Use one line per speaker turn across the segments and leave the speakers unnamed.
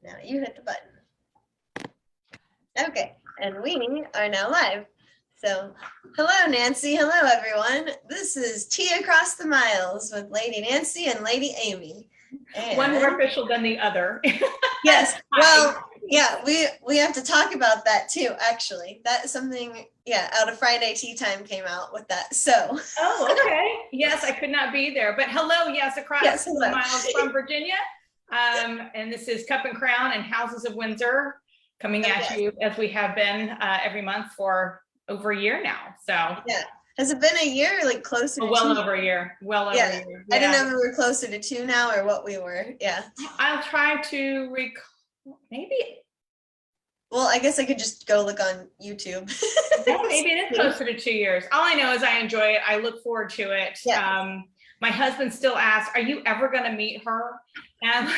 Now you hit the button. Okay, and we are now live. So, hello Nancy, hello everyone. This is Tea Across the Miles with Lady Nancy and Lady Amy. And
one more official than the other.
Yes, well, yeah, we have to talk about that too, actually. That's something, yeah, out of Friday Tea Time came out with that, so.
Oh, okay. Yes, I could not be there, but hello, yes, across the miles from Virginia. And this is Cup and Crown and Houses of Windsor coming at you as we have been every month for over a year now, so.
Yeah. Has it been a year or like closer to
well over a year, well over a year.
Yeah. I didn't know if we were closer to 2 now or what we were, yeah.
I'll try to recall, maybe.
Well, I guess I could just go look on YouTube.
Yeah, maybe it is closer to 2 years. All I know is I enjoy it. I look forward to it. Yeah. My husband still asks, are you ever going to meet her? And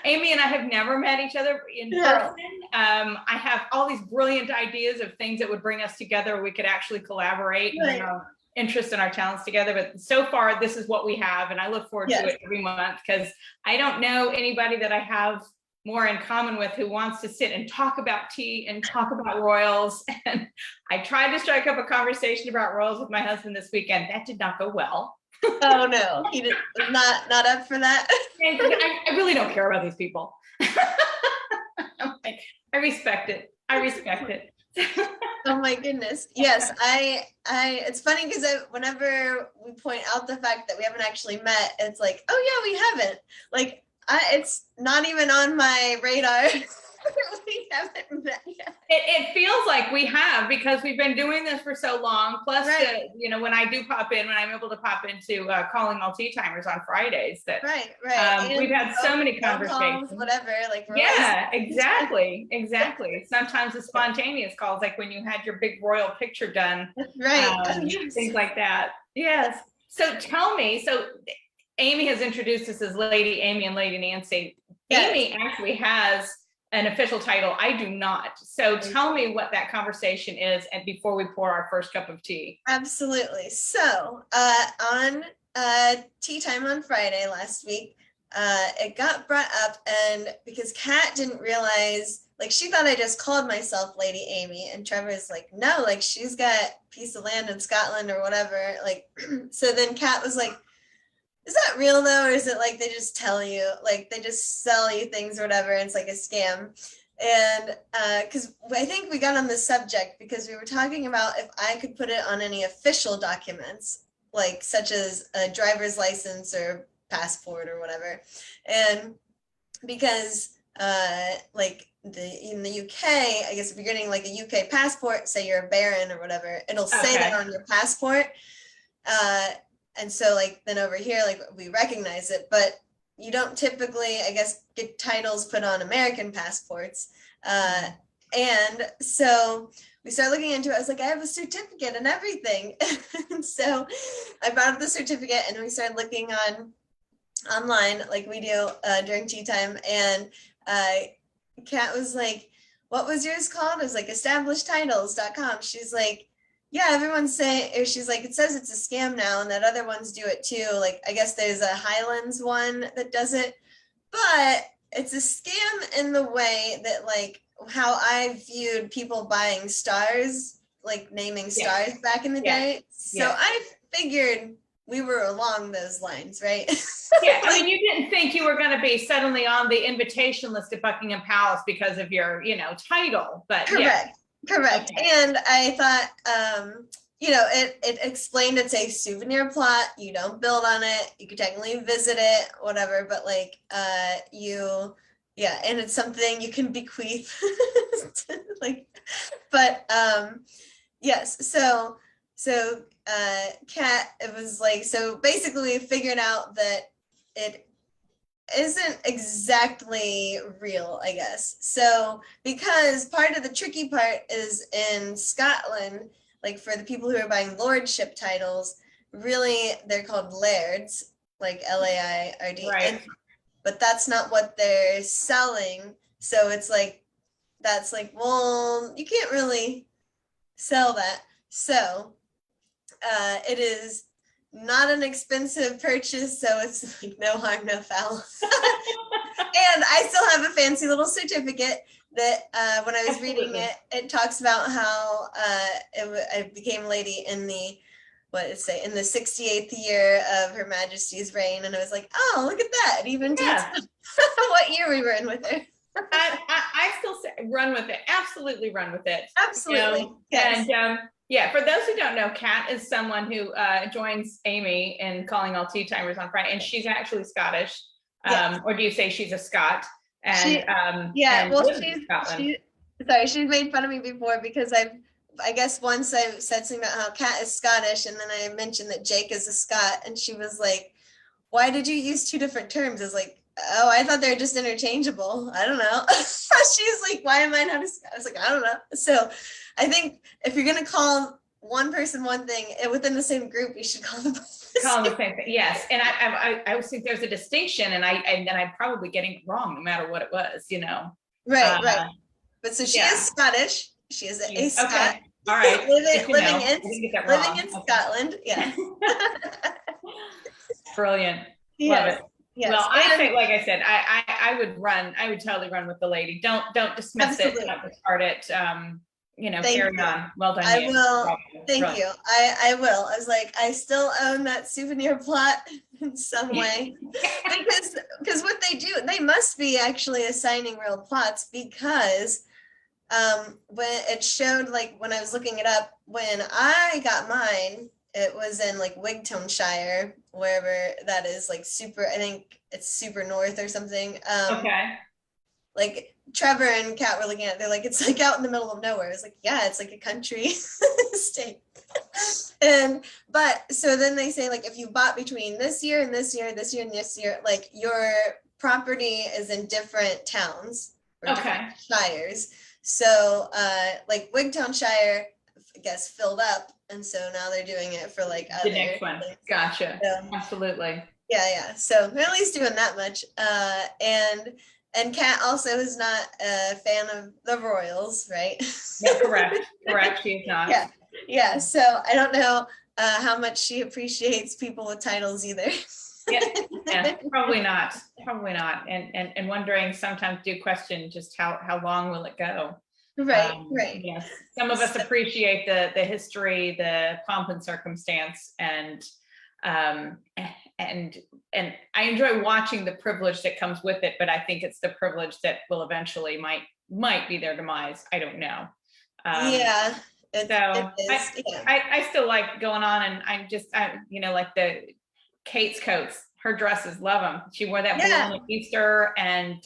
Amy and I have never met each other in person. I have all these brilliant ideas of things that would bring us together. We could actually collaborate and bring our interests and our talents together. But so far, this is what we have. And I look forward to it every month because I don't know anybody that I have more in common with who wants to sit and talk about tea and talk about royals. And I tried to strike up a conversation about royals with my husband this weekend. That did not go well.
Oh no, he did not up for that.
I really don't care about these people. I respect it. I respect it.
Oh my goodness. Yes, it's funny because whenever we point out the fact that we haven't actually met, it's like, oh yeah, we haven't. Like, it's not even on my radar. We haven't met yet.
It feels like we have because we've been doing this for so long. Plus, when I do pop in, when I'm able to pop into calling all tea timers on Fridays, that we've had so many conversations.
Whatever, like
exactly. Sometimes the spontaneous calls, like when you had your big royal picture done, things like that. Yes. So tell me, Amy has introduced us as Lady Amy and Lady Nancy. Yes. Amy actually has an official title. I do not. So tell me what that conversation is, and before we pour our first cup of tea.
Absolutely. So on tea time on Friday last week, it got brought up, and because Kat didn't realize, like, she thought I just called myself Lady Amy, and Trevor's like, no, like, she's got a piece of land in Scotland or whatever. Like, so then Kat was like, is that real though, or is it like they just tell you, like they just sell you things or whatever, and it's like a scam? And because I think we got on the subject because we were talking about if I could put it on any official documents, like such as a driver's license or passport or whatever. And because like in the UK, I guess if you're getting like a UK passport, say you're a baron or whatever, it'll say that on your passport. And so like then over here, like we recognize it, but you don't typically, I guess, get titles put on American passports. And so we started looking into it. I was like, I have a certificate and everything. And so I brought up the certificate and we started looking online like we do during tea time. And Kat was like, what was yours called? It was like establishedtitles.com. She's like, yeah, everyone's saying, or she's like, it says it's a scam now and that other ones do it too. Like, I guess there's a Highlands one that does it, but it's a scam in the way that like how I viewed people buying stars, like naming stars back in the day. So I figured we were along those lines, right?
Yeah, I mean, you didn't think you were going to be suddenly on the invitation list at Buckingham Palace because of your, title, but
Correct. Okay. And I thought, it explained it's a souvenir plot. You don't build on it. You could technically visit it, whatever, but like, and it's something you can bequeath. Yes. So Kat, it was like, so basically we figured out that it isn't exactly real, I guess. So because part of the tricky part is in Scotland, like for the people who are buying lordship titles, really they're called lairds, like L-A-I-R-D.
Right.
But that's not what they're selling. So it's like, that's like, well, you can't really sell that. So it is not an expensive purchase, so it's like no harm, no foul. And I still have a fancy little certificate that when I was reading it, it talks about how I became lady in the, what did it say, in the 68th year of Her Majesty's reign. And I was like, oh, look at that. It even tells what year we were in with her.
I still say run with it. Absolutely run with it.
Absolutely.
You know?
Yes.
And yeah, for those who don't know, Kat is someone who joins Amy in calling all tea timers on Friday, and she's actually Scottish.
Yes.
Or do you say she's a Scot? And
yeah, well, she's made fun of me before because I guess once I said something about how Kat is Scottish, and then I mentioned that Jake is a Scot, and she was like, why did you use two different terms? I was like, oh, I thought they were just interchangeable. I don't know. She's like, why am I not a Scot? I was like, I don't know. So I think if you're going to call one person one thing within the same group, you should call them the
same thing. Yes. And I always think there's a distinction, and I'm probably getting it wrong no matter what it was, you know.
Right. But so she is Scottish. She is a Scot.
Okay. All right.
living in Scotland. Yeah.
Brilliant.
Yes.
Love it. Yes. Well, I think, like I said, I would totally run with the lady. Don't dismiss it, don't discard it. You know, carry on. Well done.
I will. Thank you. I will. I was like, I still own that souvenir plot in some way. because what they do, they must be actually assigning real plots, because when it showed, like when I was looking it up, when I got mine, it was in like Wigtonshire, wherever that is, like super, I think it's super north or something.
Okay.
Like Trevor and Kat were looking at it, they're like, it's like out in the middle of nowhere. It's like, yeah, it's like a country state. But so then they say, like, if you bought between this year and this year, this year and this year, like your property is in different towns or different shires. So like Wigtonshire, I guess, filled up, and so now they're doing it for like
the next one. Gotcha. Absolutely.
Yeah. So they're at least doing that much. And Kat also is not a fan of the royals, right?
Yeah, correct. She's not.
Yeah. So I don't know how much she appreciates people with titles either.
Yeah, probably not. And wondering, sometimes do question just how long will it go?
Right.
Yes. Some of us appreciate the history, the pomp and circumstance, and I enjoy watching the privilege that comes with it, but I think it's the privilege that will eventually might be their demise. I don't know.
I
still like going on, and like the Kate's coats, her dresses, love them. She wore that blue on Easter, and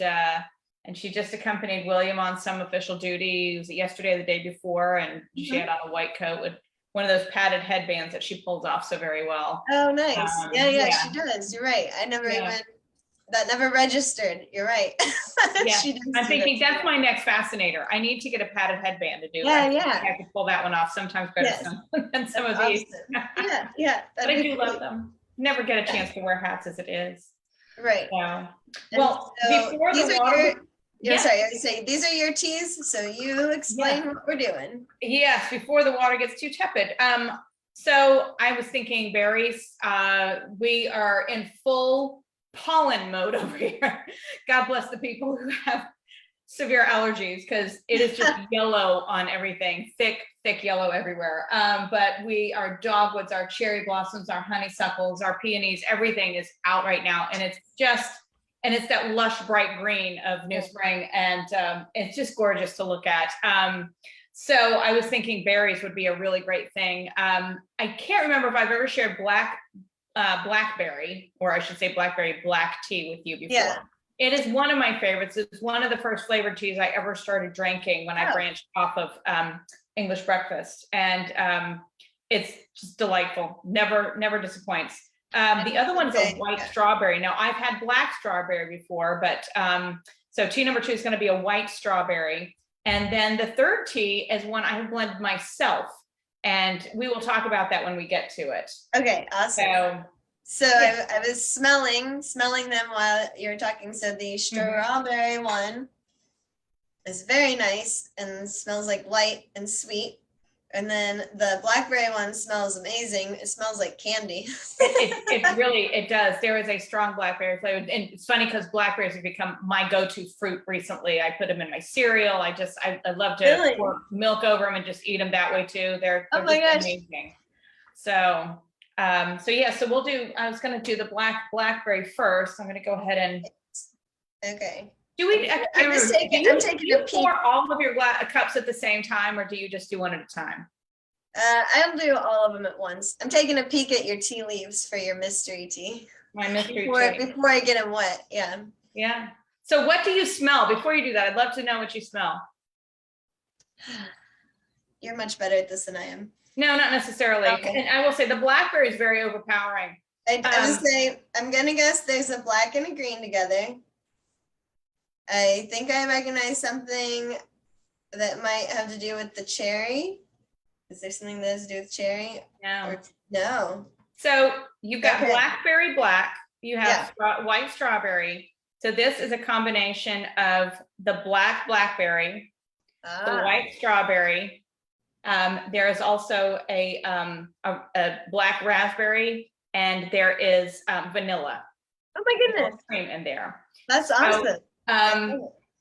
she just accompanied William on some official duty. Was it yesterday or the day before? And she had on a white coat with one of those padded headbands that she pulls off so very well.
Oh, nice. Yeah, she does. You're right. I never that never registered. You're right.
Yeah. I'm thinking that's my next fascinator. I need to get a padded headband to do that.
Yeah.
I can pull that one off sometimes better than some of these.
Yeah.
But I do love them. Never get a chance to wear hats as it is.
Right.
Yeah. Well, before the water.
Sorry, I was saying, these are your teas, so you explain what we're doing.
Yes, before the water gets too tepid. So I was thinking berries. We are in full pollen mode over here. God bless the people who have severe allergies, because it is just yellow on everything, thick yellow everywhere. But our dogwoods, our cherry blossoms, our honeysuckles, our peonies, everything is out right now, and it's that lush bright green of new spring, and it's just gorgeous to look at. So I was thinking berries would be a really great thing. I can't remember if I've ever shared blackberry, or I should say Blackberry Black Tea with you before. Yeah. It is one of my favorites. It's one of the first flavored teas I ever started drinking when I branched off of English breakfast, and it's just delightful. Never disappoints. The other one is a white strawberry. Now, I've had black strawberry before, but so tea number 2 is going to be a white strawberry. And then the third tea is one I have blended myself, and we will talk about that when we get to it.
Okay, awesome. So I was smelling them while you were talking. So the strawberry one is very nice and smells like light and sweet. And then the blackberry one smells amazing. It smells like candy.
It does. There is a strong blackberry flavor. And it's funny because blackberries have become my go-to fruit recently. I put them in my cereal. I love to
Really?
pour milk over them and just eat them that way too. They're
Oh my gosh.
amazing. So yeah, so I was going to do the blackberry first. I'm going to go ahead and.
Okay.
I'm taking a peek. Pour all of your cups at the same time, or do you just do one at a time?
I'll do all of them at once. I'm taking a peek at your tea leaves for your mystery tea.
My mystery
tea. Before I get them wet, yeah.
Yeah. So what do you smell? Before you do that, I'd love to know what you smell.
You're much better at this than I am.
No, not necessarily. Okay. And I will say the blackberry is very overpowering.
I'm gonna guess there's a black and a green together. I think I recognize something that might have to do with the cherry. Is there something that has to do with cherry?
No.
No.
So you've got blackberry black, you have white strawberry. So this is a combination of the blackberry, the white strawberry. There is also a black raspberry, and there is vanilla.
Oh my goodness.
Cream in there.
That's awesome.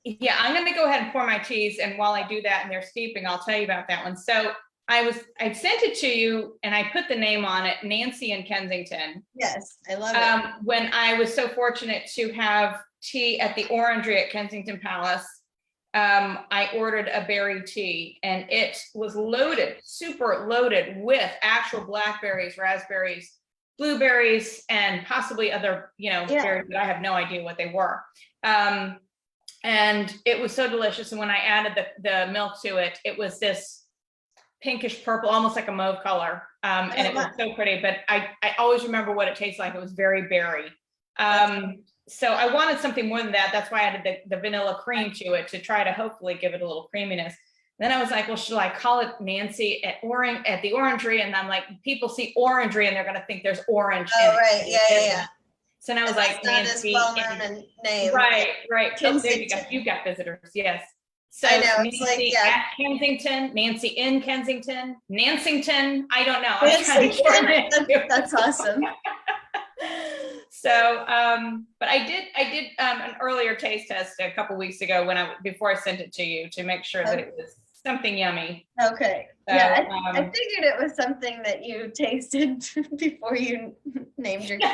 Yeah, I'm going to go ahead and pour my teas, and while I do that and they're steeping, I'll tell you about that one. So I sent it to you, and I put the name on it, Nancy in Kensington.
Yes, I love it.
When I was so fortunate to have tea at the Orangery at Kensington Palace, I ordered a berry tea, and it was loaded, super loaded with actual blackberries, raspberries, blueberries, and possibly other, berries that I have no idea what they were. And it was so delicious. And when I added the milk to it, it was this pinkish purple, almost like a mauve color. And it was so pretty, but I always remember what it tastes like. It was very berry. So I wanted something more than that. That's why I added the vanilla cream to it to try to hopefully give it a little creaminess. Then I was like, well, should I call it Nancy at the Orangery? And I'm like, people see Orangery and they're going to think there's orange.
Oh, right. Yeah.
So now I was like,
Nancy. Not as well-known a name.
Right. Oh, there you go. You've got visitors. Yes. So
I know.
Nancy
It's like,
at Kensington, Nancy in Kensington, Nansington. I don't know.
That's awesome.
So, but I did an earlier taste test a couple weeks ago before I sent it to you to make sure that it was something yummy.
Okay. So, yeah, I figured it was something that you tasted before you named your tea.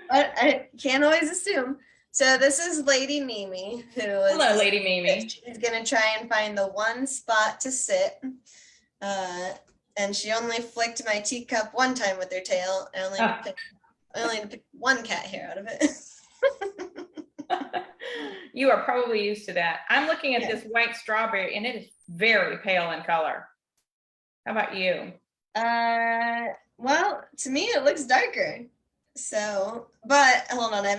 But I can't always assume. So this is Lady Mimi,
hello, Lady Mimi.
She's gonna try and find the one spot to sit. And she only flicked my teacup one time with her tail. I only picked one cat hair out of it.
You are probably used to that. I'm looking at this white strawberry, and it is very pale in color. How about you?
Well, to me it looks darker. So, but hold on, I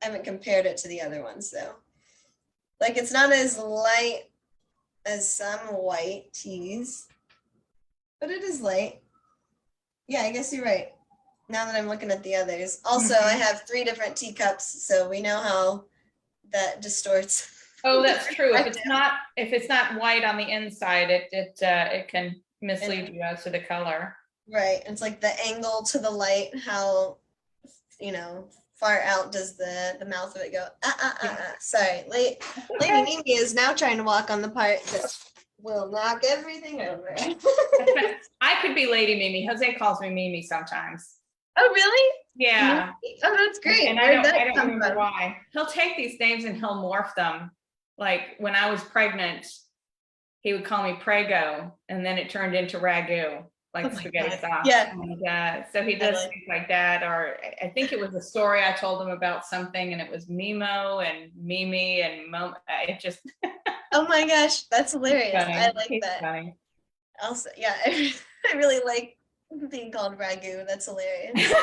haven't compared it to the other ones. So, like, it's not as light as some white teas, but it is light. Yeah, I guess you're right. Now that I'm looking at the others. Also, I have 3 different teacups, so we know how that distorts.
Oh, that's true. If it's not white on the inside, it can mislead you as to the color.
Right. It's like the angle to the light, how far out does the mouth of it go? Sorry. Lady Mimi is now trying to walk on the part that will knock everything over.
I could be Lady Mimi. Jose calls me Mimi sometimes.
Oh, really?
Yeah.
Oh, that's great.
And I don't remember why. He'll take these names and he'll morph them. Like when I was pregnant, he would call me Prego, and then it turned into Ragu, like spaghetti sauce.
Yeah.
And, so he does things like that. Or I think it was a story I told him about something, and it was Mimo and Mimi and Mom. It just.
Oh my gosh, that's hilarious. I like
He's
that.
Funny.
Also, yeah, I really like being called Ragu. That's hilarious.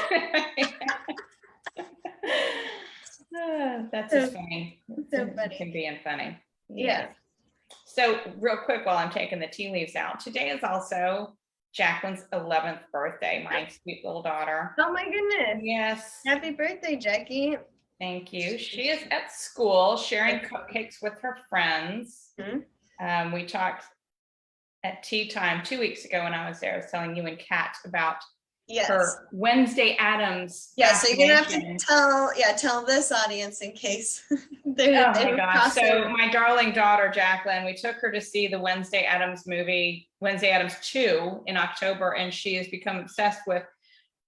That's just funny.
So funny.
It can be funny.
Yeah.
So real quick, while I'm taking the tea leaves out, today is also Jacqueline's 11th birthday, my sweet little daughter.
Oh my goodness.
Yes.
Happy birthday, Jackie.
Thank you. She is at school sharing cupcakes with her friends.
Mm-hmm.
We talked at tea time 2 weeks ago when I was there. I was telling you and Kat about
Yes.
her Wednesday Addams.
Yeah, so you're gonna have to tell this audience in case they're.
Oh my gosh! So my darling daughter Jacqueline, we took her to see the Wednesday Addams movie, Wednesday Addams 2 in October, and she has become obsessed with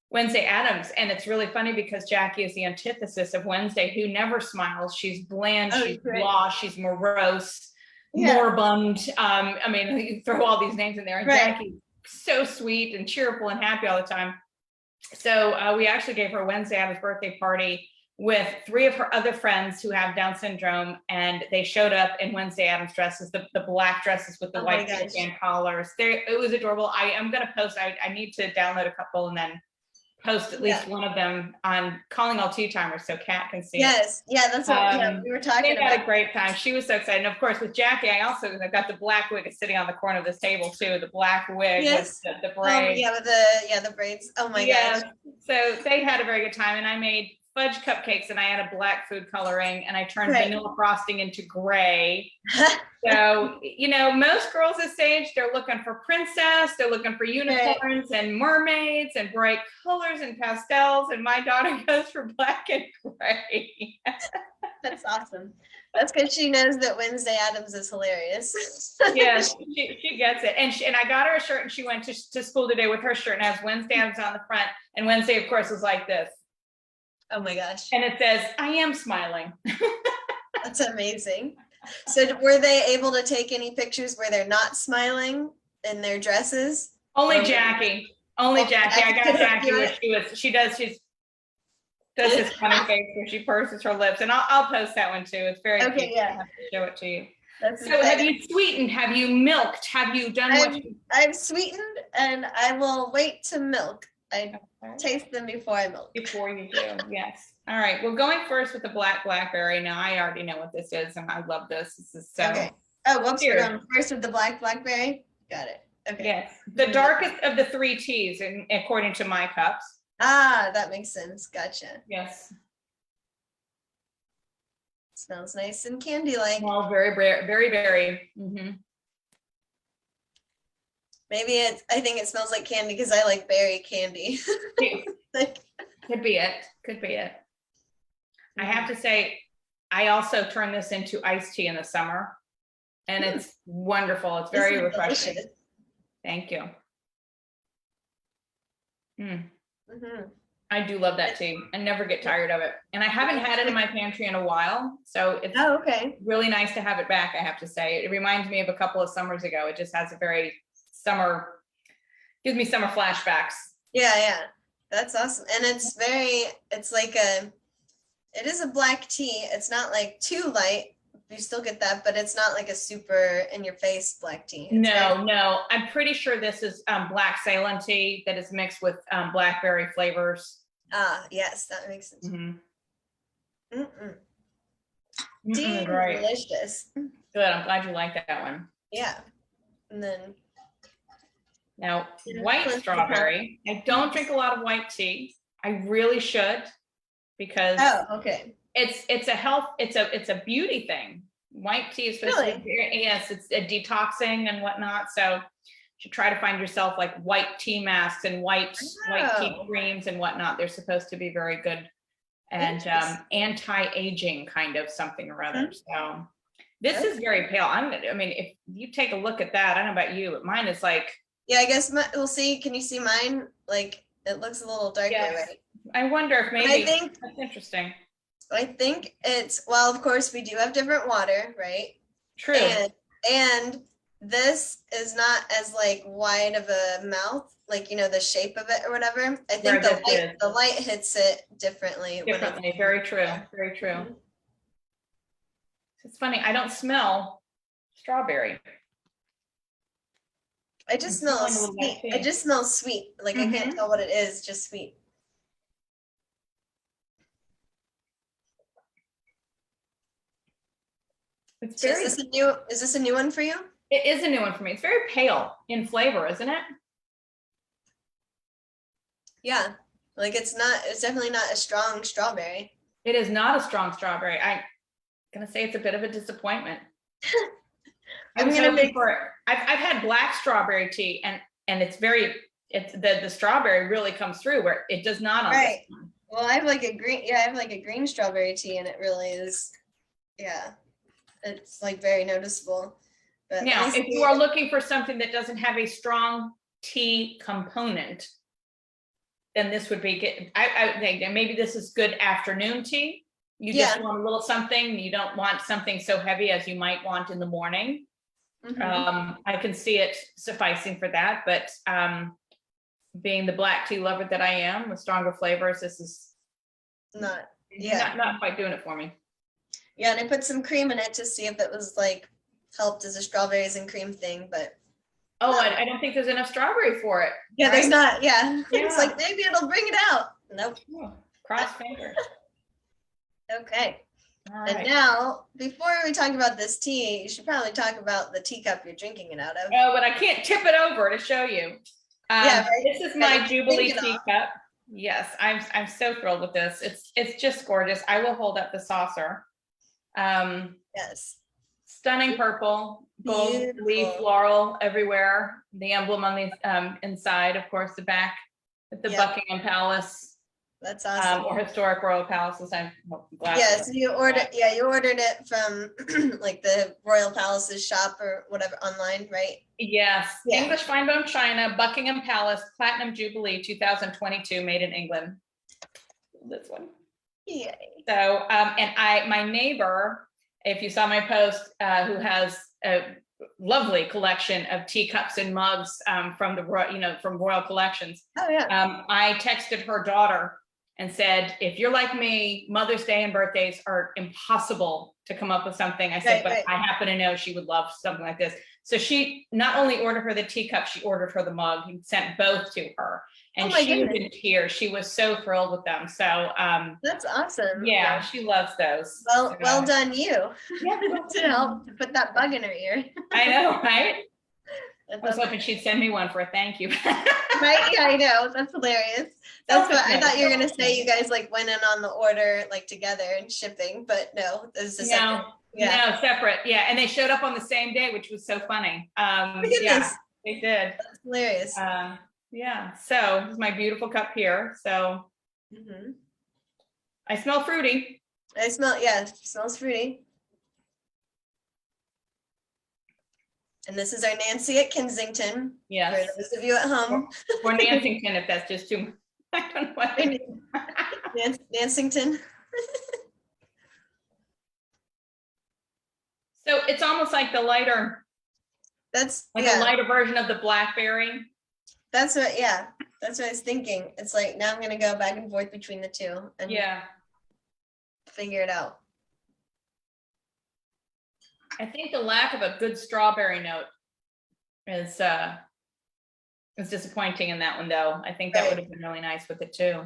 Wednesday Addams. And it's really funny because Jackie is the antithesis of Wednesday, who never smiles. She's bland, she's blah, she's morose, moribund. I mean, you throw all these names in there, and Jackie so sweet and cheerful and happy all the time. So we actually gave her a Wednesday Addams birthday party with 3 of her other friends who have Down syndrome, and they showed up in Wednesday Addams dresses, the black dresses with the white band collars. It was adorable. I am going to post. I need to download a couple and then post at least one of them on Calling All Tea Timers so Kat can see.
Yes, yeah, that's what we were talking about.
They had a great time. She was so excited. And of course, with Jackie, I've got the black wig sitting on the corner of this table too. The black wig with the braids.
With the braids. Oh my gosh.
So they had a very good time, and I made fudge cupcakes, and I had a black food coloring, and I turned vanilla frosting into gray. So, you know, most girls this age, they're looking for princess, they're looking for unicorns and mermaids and bright colors and pastels, and my daughter goes for black and gray.
That's awesome. That's because she knows that Wednesday Addams is hilarious.
Yes, she gets it. And I got her a shirt, and she went to school today with her shirt, and has Wednesday Addams on the front, and Wednesday, of course, is like this.
Oh my gosh.
And it says, I am smiling.
That's amazing. So were they able to take any pictures where they're not smiling in their dresses?
Only Jackie. Only Jackie. I got Jackie where she does this funny face where she purses her lips. And I'll post that one too. It's very cute. Yeah. I have to show it to you. So have you sweetened? Have you milked? Have you done
I've sweetened, and I will wait to milk. I taste them before I milk.
Before you do, yes. All right. Well, going first with the black blackberry. Now I already know what this is, and I love this. This is so.
Okay. Oh, whoops! We're going first with the black blackberry. Got it. Okay.
Yes, the darkest of the 3 teas, according to my cups.
Ah, that makes sense. Gotcha.
Yes.
Smells nice and candy-like.
Well, very, very, very. Mm-hmm.
Maybe I think it smells like candy because I like berry candy.
Could be it. Could be it. I have to say, I also turn this into iced tea in the summer, and it's wonderful. It's very refreshing. Delicious. Thank you. I do love that tea. I never get tired of it. And I haven't had it in my pantry in a while, so it's really nice to have it back, I have to say. It reminds me of a couple of summers ago. It just has a very gives me summer flashbacks.
Yeah. That's awesome. And it is a black tea. It's not like too light. You still get that, but it's not like a super in your face black tea.
No. I'm pretty sure this is black Ceylon tea that is mixed with blackberry flavors.
Ah, yes, that makes sense. Tea,
right.
Delicious.
Good. I'm glad you like that one.
Yeah. And then
now, white strawberry. I don't drink a lot of white tea. I really should, because it's a beauty thing. White tea is supposed to be, yes, it's a detoxing and whatnot. So you should try to find yourself like white tea masks and white tea creams and whatnot. They're supposed to be very good and anti-aging kind of something or other. So this is very pale. I mean, if you take a look at that, I don't know about you, but mine is like.
Yeah, I guess we'll see. Can you see mine? Like, it looks a little darker, right?
I wonder if maybe that's interesting.
I think well, of course, we do have different water, right?
True.
And this is not as like wide of a mouth, like, you know, the shape of it or whatever. I think the light hits it differently.
Very true. Very true. It's funny. I don't smell strawberry.
I just smell sweet. I just smell sweet. Like I can't tell what it is, just sweet. Is this a new one for you?
It is a new one for me. It's very pale in flavor, isn't it?
Yeah. Like it's definitely not a strong strawberry.
It is not a strong strawberry. I'm gonna say it's a bit of a disappointment.
I'm gonna make
for it. I've had black strawberry tea, and the strawberry really comes through where it does not on
right.
this one.
Well, I have like a green, yeah, I have like a green strawberry tea, and it really is, yeah, it's like very noticeable. But
Now, if you are looking for something that doesn't have a strong tea component, then this would be good. I think that maybe this is good afternoon tea. You just want a little something. You don't want something so heavy as you might want in the morning. I can see it sufficing for that, but being the black tea lover that I am with stronger flavors, this is not quite doing it for me.
Yeah, and I put some cream in it to see if it was like helped as a strawberries and cream thing, but
I don't think there's enough strawberry for it.
Yeah, right? There's not. Yeah. It's like maybe it'll bring it out. Nope.
Oh, cross fingers.
Okay.
All right.
And now, before we talk about this tea, you should probably talk about the teacup you're drinking it out of.
Oh, but I can't tip it over to show you. Right. This is my Jubilee Tea Cup. Yes, I'm so thrilled with this. It's just gorgeous. I will hold up the saucer.
Yes.
Stunning purple, gold leaf floral everywhere. The emblem on the inside, of course, the back at the Buckingham Palace.
That's awesome.
Or historic royal palaces. I'm glad.
Yes, you ordered it from like the Royal Palace's shop or whatever online, right?
Yes. Yeah. English fine bone china, Buckingham Palace, Platinum Jubilee 2022, made in England. This one.
Yay.
So, and my neighbor, if you saw my post, who has a lovely collection of teacups and mugs from Royal Collections.
Oh yeah.
I texted her daughter and said, if you're like me, Mother's Day and birthdays are impossible to come up with something. I said, but I happen to know she would love something like this. So she not only ordered her the teacup, she ordered her the mug and sent both to her. And she was in tears. She was so thrilled with them. So
that's awesome.
Yeah, she loves those.
Well done you. Yeah, to help to put that bug in her ear.
I know, right? I was hoping she'd send me one for a thank you.
Right? Yeah, I know. That's hilarious. That's what I thought you were gonna say. You guys like went in on the order like together and shipping, but no, this is separate.
No, separate. Yeah, and they showed up on the same day, which was so funny. Yeah, they did.
That's hilarious.
Yeah. So this is my beautiful cup here. So I smell fruity.
I smell. Yeah, it smells fruity. And this is our Nancy at Kensington.
Yes.
For those of you at home.
Or Nansington, if that's just too much. I don't know what I mean.
Nansington.
So it's almost like the lighter.
That's
like a lighter version of the Blackberry.
That's what I was thinking. It's like now I'm gonna go back and forth between the two and figure it out.
I think the lack of a good strawberry note is disappointing in that one, though. I think that would have been really nice with it too.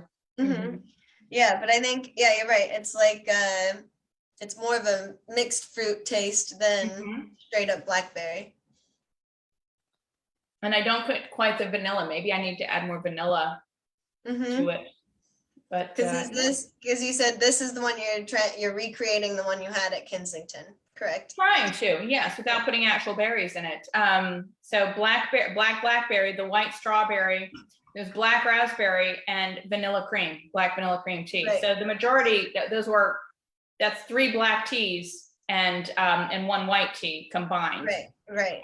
Yeah, but I think you're right. It's like it's more of a mixed fruit taste than straight up blackberry.
And I don't put quite the vanilla. Maybe I need to add more vanilla to it. But
because you said this is the one you're recreating, the one you had at Kensington, correct?
Trying to, yes, without putting actual berries in it. So black blackberry, the white strawberry, there's black raspberry, and vanilla cream, black vanilla cream tea. Right. So the majority, that's 3 black teas and 1 white tea combined.
Right.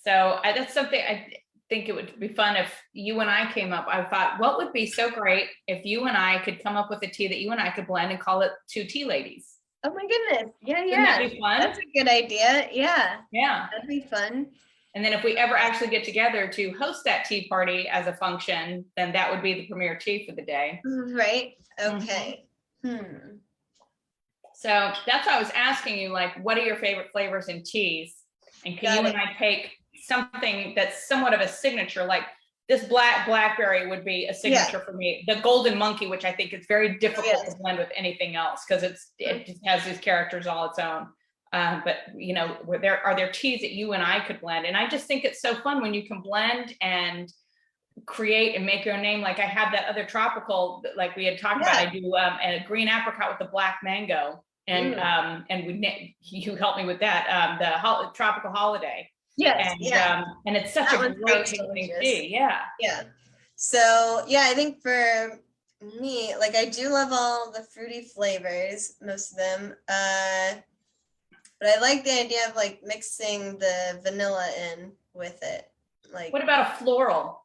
So that's something I think it would be fun if you and I came up. I thought, what would be so great if you and I could come up with a tea that you and I could blend and call it 2 tea ladies.
Oh my goodness. Yeah.
Wouldn't that be fun?
That's a good idea. Yeah.
Yeah.
That'd be fun.
And then if we ever actually get together to host that tea party as a function, then that would be the premier tea for the day.
Right. Okay.
So that's why I was asking you, like, what are your favorite flavors in teas? And can you and I take something that's somewhat of a signature, like this blackberry would be a signature for me. The golden monkey, which I think is very difficult to blend with anything else because it just has these characters all its own. But you know, are there teas that you and I could blend? And I just think it's so fun when you can blend and create and make your own name. Like I have that other tropical, like we had talked about. I do a green apricot with a black mango. and you helped me with that, the tropical holiday.
Yes,
And it's such a great tasting tea.
Yeah. So yeah, I think for me, like I do love all the fruity flavors, most of them. But I like the idea of like mixing the vanilla in with it. Like,
what about a floral?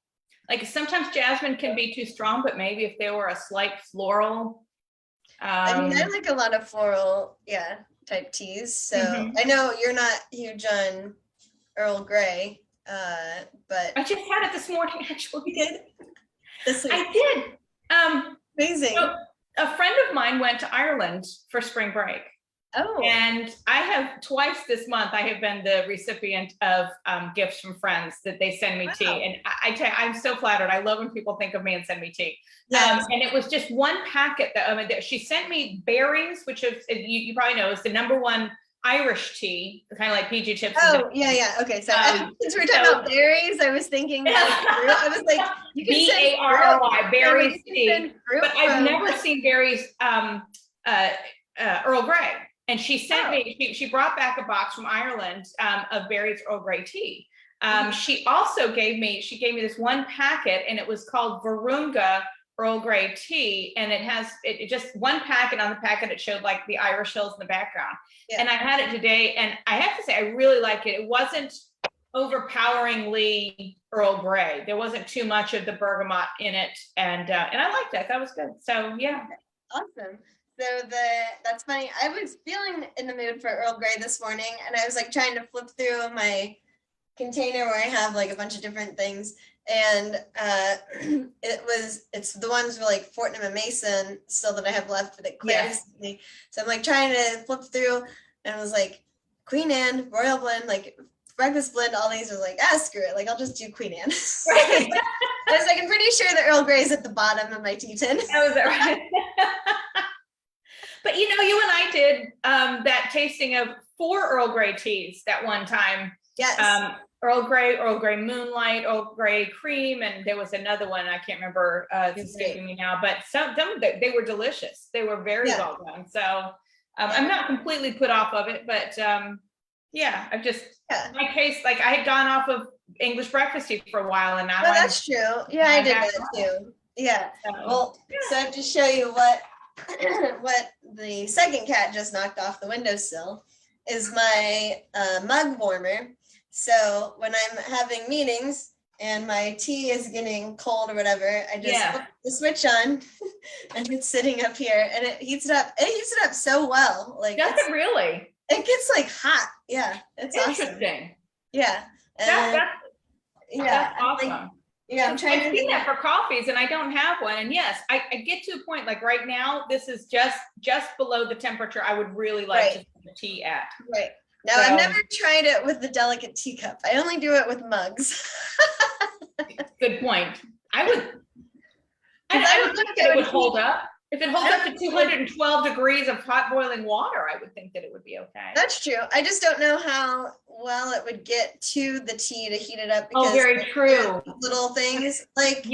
Like sometimes jasmine can be too strong, but maybe if there were a slight floral.
I mean, I like a lot of floral, type teas. So I know you're not huge on Earl Grey, but
I just had it this morning, actually.
You did? This week.
I did.
Amazing.
So a friend of mine went to Ireland for spring break.
Oh.
And I have twice this month, I have been the recipient of gifts from friends that they send me tea. And I tell you, I'm so flattered. I love when people think of me and send me tea. Yes. And it was just one packet that she sent me berries, which is, you probably know, is the #1 Irish tea, kind of like PG Tips.
Oh, yeah. Okay. So since we're talking about berries, I was thinking, like, I was like, you can
Barry, berries tea. But I've never seen berries Earl Grey. And she sent me, she brought back a box from Ireland of Barry's Earl Grey tea. She also gave me this one packet, and it was called Varunga Earl Grey tea. And it has just one packet. On the packet, it showed like the Irish hills in the background. Yeah. And I had it today, and I have to say, I really like it. It wasn't overpoweringly Earl Grey. There wasn't too much of the bergamot in it. And I liked it. That was good. So yeah.
Awesome. So that's funny. I was feeling in the mood for Earl Grey this morning, and I was like trying to flip through my container where I have like a bunch of different things, and it's the ones with like Fortnum and Mason still that I have left, but it clears me. So I'm like trying to flip through, and I was like Queen Anne, Royal Blend, like breakfast blend, all these are like, screw it, like I'll just do Queen Anne. Right. I was like, I'm pretty sure the Earl Grey is at the bottom of my tea tin.
Oh, is that right? But you know, you and I did that tasting of 4 Earl Grey teas that one time.
Yes.
Earl Grey Moonlight, Earl Grey Cream, and there was another one I can't remember. It's escaping me now. But some they were delicious. They were very well done. So I'm not completely put off of it, but I've just my case, like I had gone off of English breakfast tea for a while, and now
that's true. Yeah, I did that too. Yeah. So I have to show you what the second cat just knocked off the windowsill is my mug warmer. So when I'm having meetings and my tea is getting cold or whatever, I just flip the switch on and it's sitting up here, and it heats it up. It heats it up so well. Like,
does it really?
It gets like hot. Yeah, it's
interesting.
Awesome. Yeah.
That's awesome.
Like, I'm trying to
do that for coffees, and I don't have one. And yes, I get to a point like right now, this is just below the temperature I would really like to put the tea at.
Right. Now, I've never tried it with the delicate teacup. I only do it with mugs.
Good point. I would think that it would hold up. If it holds up to 212 degrees of hot boiling water, I would think that it would be okay.
That's true. I just don't know how well it would get to the tea to heat it up. Because
very true.
Little things like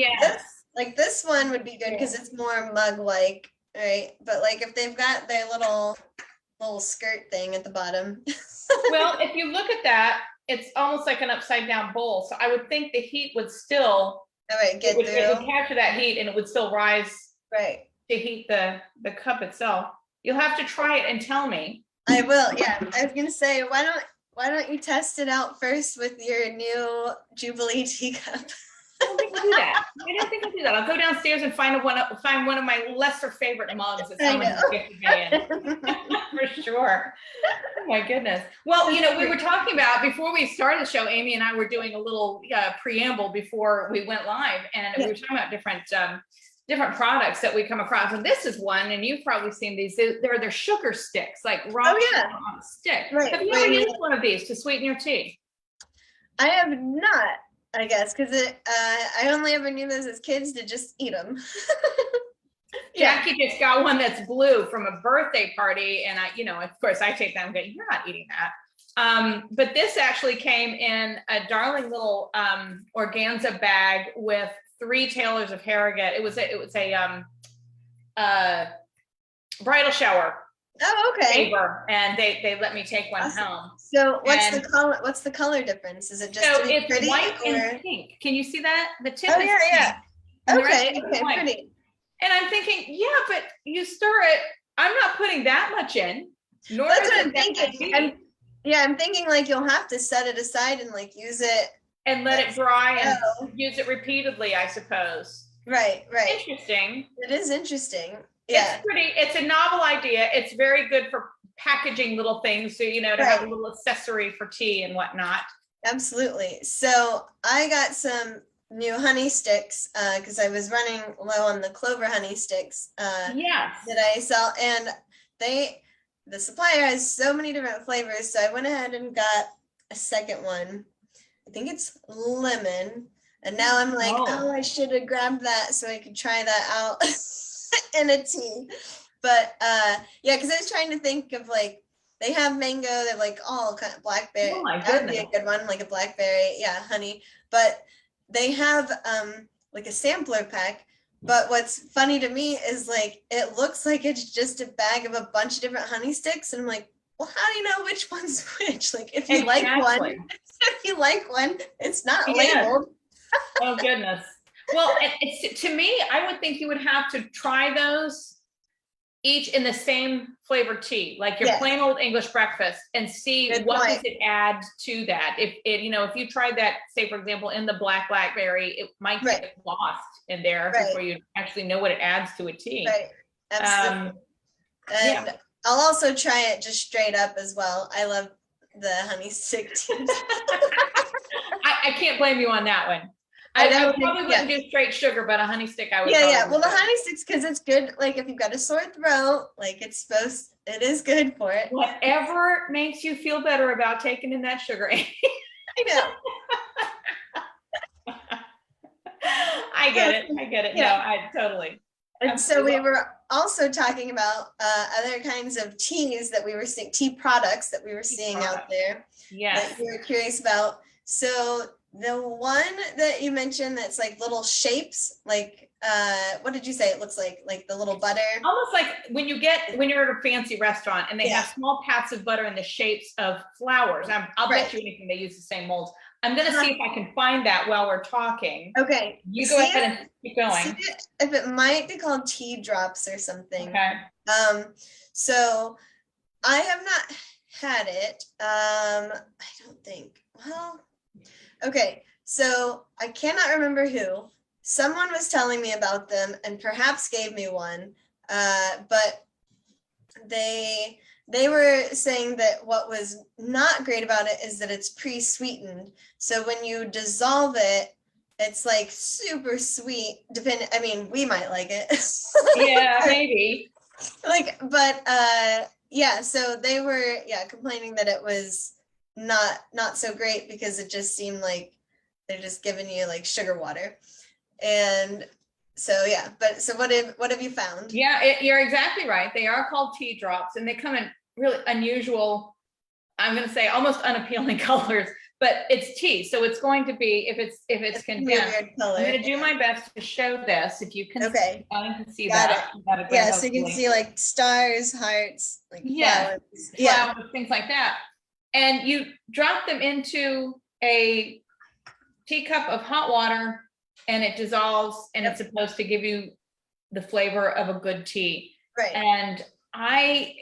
this one would be good because it's more mug-like, right? But like if they've got their little skirt thing at the bottom.
Well, if you look at that, it's almost like an upside down bowl. So I would think the heat would still
it would
capture that heat, and it would still rise to heat the cup itself. You'll have to try it and tell me.
I will. Yeah, I was gonna say, why don't you test it out first with your new Jubilee Tea Cup?
I don't think I'll do that. I'll go downstairs and find one of my lesser favorite mugs that someone has gifted me in. For sure. Oh my goodness. Well, we were talking about, before we started the show, Amy and I were doing a little preamble before we went live, and we were talking about different products that we come across, and this is one, and you've probably seen these. They're sugar sticks, like raw sugar on a stick. Right. Have you ever used one of these to sweeten your tea?
I have not, I guess, because I only ever knew those as kids to just eat them.
Jackie just got one that's blue from a birthday party, and of course I take that and go, you're not eating that. But this actually came in a darling little organza bag with 3 tailors of Harrogate. It was a bridal shower
Oh, okay.
flavor, and they let me take one
Awesome.
home.
So what's the
And
color? What's the color difference? Is it just
so
to be
it's
pretty,
white and
or?
pink. Can you see that? The tip
Oh
is
yeah,
pink
yeah.
and the rest
Okay,
of it is
okay,
white.
pretty.
And I'm thinking, yeah, but you stir it. I'm not putting that much in, nor
That's
is
what
it
I'm
that much
thinking.
tea.
I'm thinking like you'll have to set it aside and like use it
And let it dry and
oh,
use it repeatedly, I suppose.
right, right.
Interesting.
It is interesting.
It's
Yeah,
pretty, it's a novel idea. It's very good for packaging little things. So, to have a
right.
little accessory for tea and whatnot.
Absolutely. So I got some new honey sticks because I was running low on the clover honey sticks
Yes.
that I sell, and the supplier has so many different flavors. So I went ahead and got a second one. I think it's lemon, and now I'm like,
Oh.
oh, I should have grabbed that so I could try that out in a tea. But yeah, because I was trying to think of like they have mango, they have like all kind of blackberry.
Oh my
That would be a
goodness.
good one, like a blackberry, yeah, honey. But they have like a sampler pack. But what's funny to me is like it looks like it's just a bag of a bunch of different honey sticks, and I'm like, well, how do you know which one's which? Like if you like one,
Exactly.
if you like one, it's not
Yes.
labeled.
Oh goodness. Well, it's to me, I would think you would have to try those each in the same flavored tea, like your
Yes.
plain old English breakfast, and see
Good
what
point.
does it add to that. If if you tried that, say for example, in the blackberry, it might
Right.
get lost in there
Right.
before you actually know what it adds to a tea.
Right. Absolutely. And
yeah.
I'll also try it just straight up as well. I love the honey stick tea.
I can't blame you on that one.
I
I
don't
probably
think-
wouldn't do straight sugar, but a honey stick I would.
Yeah. Well, the
do.
honey sticks, because it's good. Like if you've got a sore throat, like it is good for it.
Whatever makes you feel better about taking in that sugar.
I know.
I get it.
Yeah.
No, I totally.
And so we were also talking about other kinds of teas that we were seeing, tea products that we were seeing out there.
Yes.
That you were curious about. So the one that you mentioned that's like little shapes, like what did you say it looks like the little butter?
Almost like when you're at a fancy restaurant and they have small pats of butter in the shapes of flowers. I'll bet you anything they use the same molds. I'm gonna see if I can find that while we're talking.
Okay.
You go ahead and keep going.
If it might be called tea drops or something.
Okay.
So I have not had it. I don't think. Well, okay. So I cannot remember who. Someone was telling me about them and perhaps gave me one. But they were saying that what was not great about it is that it's pre-sweetened. So when you dissolve it, it's like super sweet. I mean, we might like it.
Yeah, maybe.
Yeah, so they were complaining that it was not so great because it just seemed like they're just giving you like sugar water. And so yeah, but so what have you found?
Yeah, you're exactly right. They are called tea drops, and they come in really unusual, I'm going to say almost unappealing colors, but it's tea, so it's going to be if it's condensed. I'm going to do my best to show this. If you can,
okay,
see that.
Yeah, so you can see like stars, hearts, like flowers,
things like that, and you drop them into a teacup of hot water. And it dissolves, and it's supposed to give you the flavor of a good tea.
Right.
And I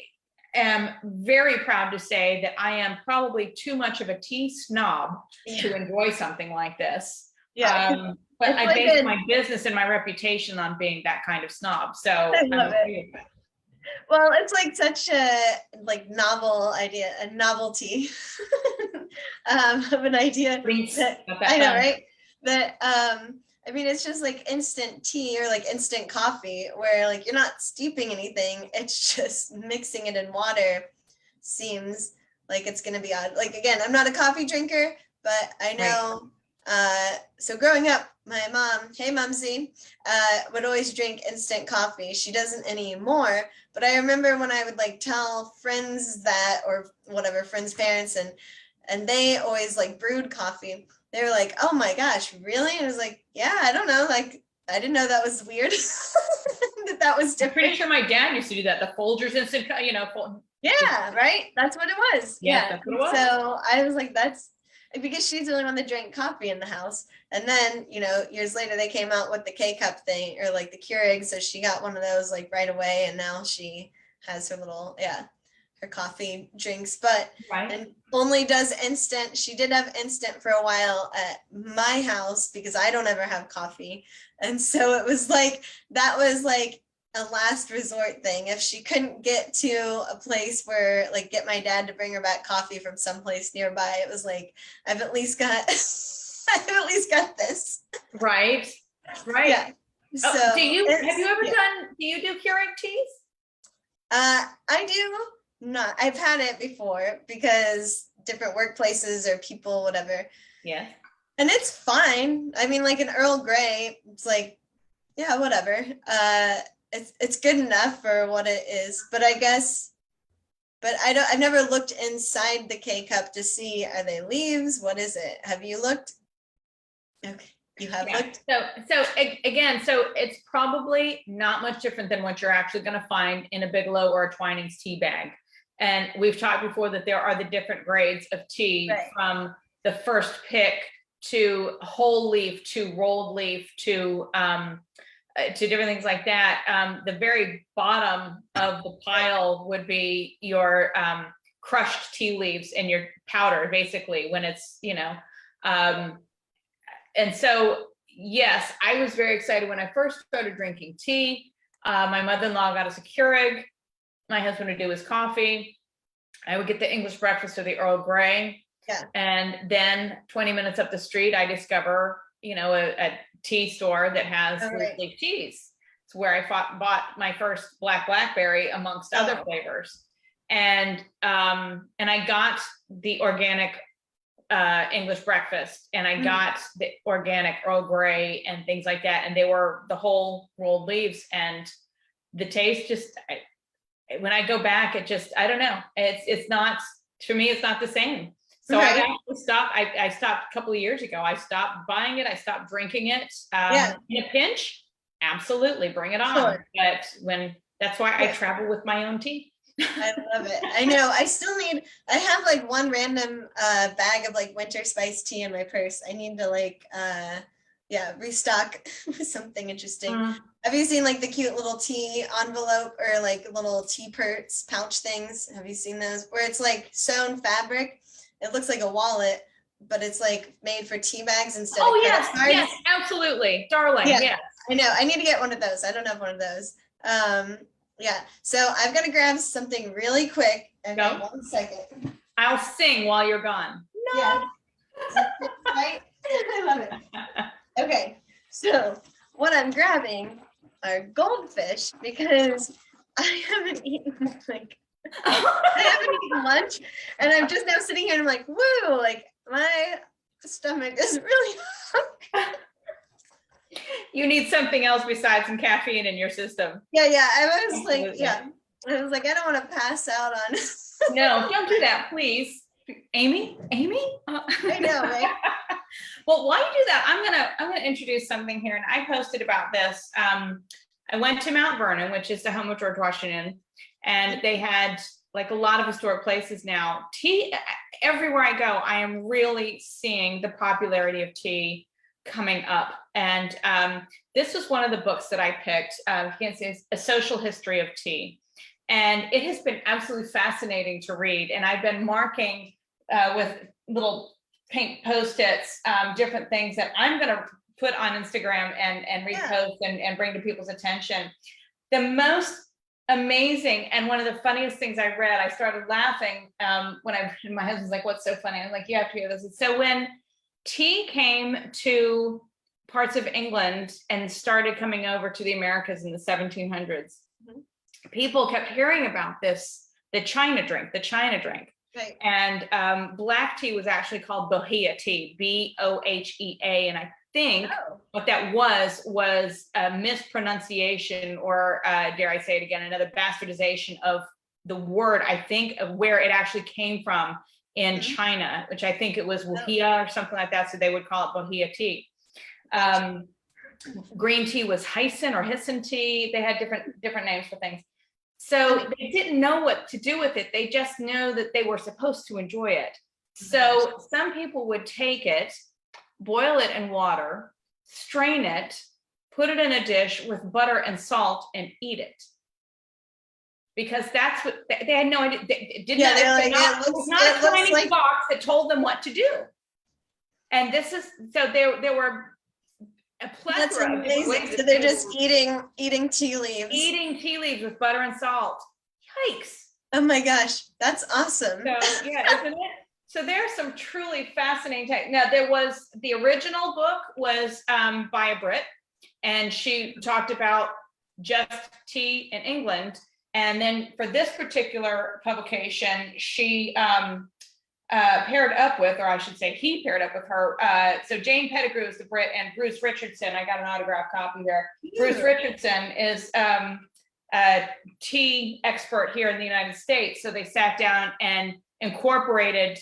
am very proud to say that I am probably too much of a tea snob to enjoy something like this. Yeah. But I base my business and my reputation on being that kind of snob. So
I love it. Well, it's like such a novel idea, a novelty of an idea. I know, right? That I mean, it's just like instant tea or like instant coffee where like you're not steeping anything. It's just mixing it in water. Seems like it's going to be odd. Like, again, I'm not a coffee drinker, but I know. So growing up, my mom, hey Mumsy, would always drink instant coffee. She doesn't anymore, but I remember when I would like tell friends that, or whatever, friends' parents, and they always like brewed coffee. They were like, oh my gosh, really? And I was like, yeah, I don't know. Like, I didn't know that was weird that that was
I'm pretty
different.
sure my dad used to do that. The Folgers instant,
Yeah, right. That's what it was.
Yes,
Yeah.
that's what it was.
So I was like, that's because she's the only one that drank coffee in the house. And then, years later they came out with the K-cup thing or like the Keurig. So she got one of those like right away. And now she has her little, her coffee drinks, but
Right.
and only does instant. She did have instant for a while at my house because I don't ever have coffee. And so it was like, that was like a last resort thing. If she couldn't get to a place where like get my dad to bring her back coffee from someplace nearby, it was like, I've at least got this.
Right.
Yeah. So
have you ever done, do you do Keurig teas?
I do not. I've had it before because different workplaces or people, whatever.
Yeah.
And it's fine. I mean, like an Earl Grey, it's like, yeah, whatever. It's good enough for what it is. But I guess, I've never looked inside the K-cup to see, are they leaves? What is it? Have you looked? Okay. You have looked?
So it's probably not much different than what you're actually going to find in a Bigelow or a Twinings tea bag. And we've talked before that there are the different grades of tea, right, from the first pick to whole leaf to rolled leaf to different things like that. The very bottom of the pile would be your crushed tea leaves and your powder, basically, when it's, and so, yes, I was very excited when I first started drinking tea. My mother-in-law got us a Keurig. My husband would do his coffee. I would get the English breakfast or the Earl Grey.
Yeah.
And then 20 minutes up the street, I discover, a tea store that has loose leaf teas. It's where I bought my first Blackberry amongst other flavors. And I got the organic English breakfast, and I got the organic Earl Grey and things like that. And they were the whole rolled leaves, and the taste just, when I go back, it just, I don't know. It's not, for me, it's not the same. So I actually stopped. I stopped a couple of years ago. I stopped buying it. I stopped drinking it. In a pinch, absolutely, bring it on. Sure. But that's why I travel with my own tea.
I love it. I know. I have like one random bag of like winter spice tea in my purse. I need to restock with something interesting. Have you seen like the cute little tea envelope or like little tea pouch things? Have you seen those? Where it's like sewn fabric. It looks like a wallet, but it's like made for tea bags instead of credit cards.
Yes, absolutely. Darling, yes.
I know. I need to get one of those. I don't have one of those. So I've got to grab something really quick. Okay, 1 second.
I'll sing while you're gone. No.
Yeah. Right? I love it. Okay, so what I'm grabbing are goldfish because I haven't eaten lunch, and I'm just now sitting here and I'm like, woo, like my stomach is really hungry.
You need something else besides some caffeine in your system.
Yeah. I was like, I don't want to pass out on.
No, don't do that, please. Amy?
I know, right?
Well, while you do that, I'm gonna introduce something here, and I posted about this. I went to Mount Vernon, which is the home of George Washington, and they had like a lot of historic places now. Tea, everywhere I go, I am really seeing the popularity of tea coming up. And this was one of the books that I picked. You can see it's A Social History of Tea. And it has been absolutely fascinating to read. And I've been marking with little pink Post-its, different things that I'm gonna put on Instagram and repost and bring to people's attention. The most amazing and one of the funniest things I read, I started laughing when my husband's like, what's so funny? I'm like, you have to hear this. So when tea came to parts of England and started coming over to the Americas in the 1700s, people kept hearing about this, the China drink. Right. And black tea was actually called Bohea tea, Bohea. And I think what that was a mispronunciation, or dare I say it again, another bastardization of the word, I think, of where it actually came from in China, which I think it was Wuhia or something like that. So they would call it Bohea tea. green tea was Hyson or Hyson tea. They had different names for things. So they didn't know what to do with it. They just know that they were supposed to enjoy it. So some people would take it, boil it in water, strain it, put it in a dish with butter and salt and eat it. Because that's what they had no idea. They did not, it was not a tiny box that told them what to do. And this is, so there were a plethora.
That's amazing. So they're just eating tea leaves.
Eating tea leaves with butter and salt. Yikes.
Oh my gosh, that's awesome.
So yeah, isn't it? So there's some truly fascinating Now there was, the original book was by a Brit, and she talked about just tea in England. And then for this particular publication, she paired up with, or I should say he paired up with her. So Jane Pettigrew is the Brit, and Bruce Richardson, I got an autographed copy there. Bruce Richardson is a tea expert here in the United States. So they sat down and incorporated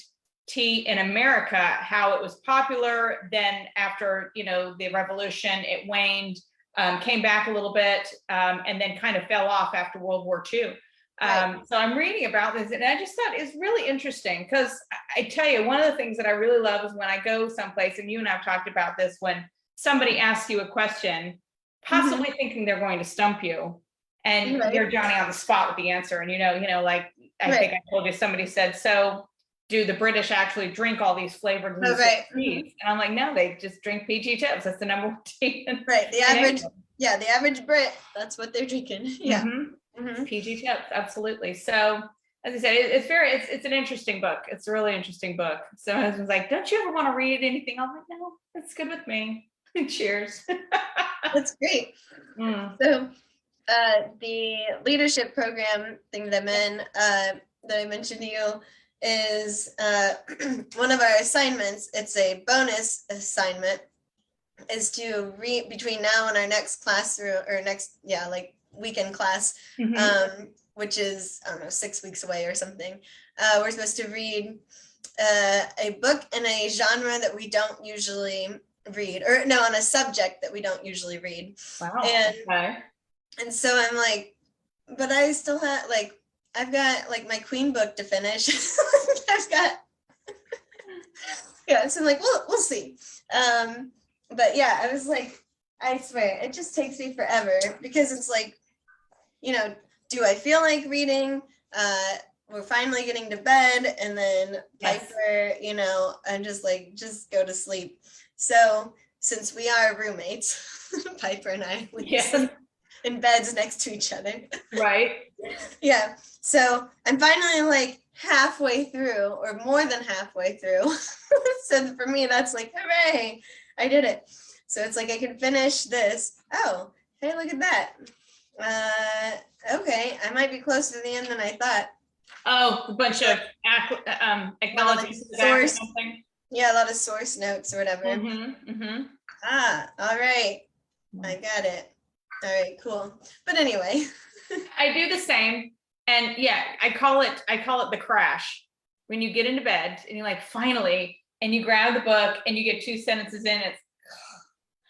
tea in America, how it was popular. Then after, the revolution, it waned, came back a little bit, and then kind of fell off after World War II. So I'm reading about this, and I just thought it's really interesting, because I tell you, one of the things that I really love is when I go someplace, and you and I've talked about this, when somebody asks you a question, possibly thinking they're going to stump you, and you're Johnny on the spot with the answer. And like I think I told you, somebody said, so do the British actually drink all these flavored teas? And I'm like, no, they just drink PG tips. That's the number one tea.
The average Brit, that's what they're drinking. Yeah.
PG tips, absolutely. So as I said, it's an interesting book. It's a really interesting book. So my husband's like, don't you ever want to read anything? I'm like, no, it's good with me. Cheers.
That's great. So the leadership program thing that I'm in, that I mentioned to you, is one of our assignments. It's a bonus assignment, is to read between now and our next classroom, or weekend class, which is, I don't know, 6 weeks away or something. We're supposed to read a book in a genre that we don't usually read, or no, on a subject that we don't usually read.
Wow.
And so I'm like, but I still have, I've got my Queen book to finish. I've got, so I'm like, we'll see. But yeah, I was like, I swear, it just takes me forever, because it's like, do I feel like reading? We're finally getting to bed, and then Piper, I'm just like, just go to sleep. So since we are roommates, Piper and I, in beds next to each other.
Right.
Yeah. So I'm finally halfway through, or more than halfway through. So for me, that's like, hooray, I did it. So it's like I can finish this. Oh, hey, look at that. Okay, I might be closer to the end than I thought.
Oh, a bunch of acknowledgments.
Source. Yeah, a lot of source notes or whatever. Ah, all right. I got it. All right, cool. But anyway.
I do the same. And yeah, I call it the crash. When you get into bed and you're like, finally, and you grab the book and you get 2 sentences in,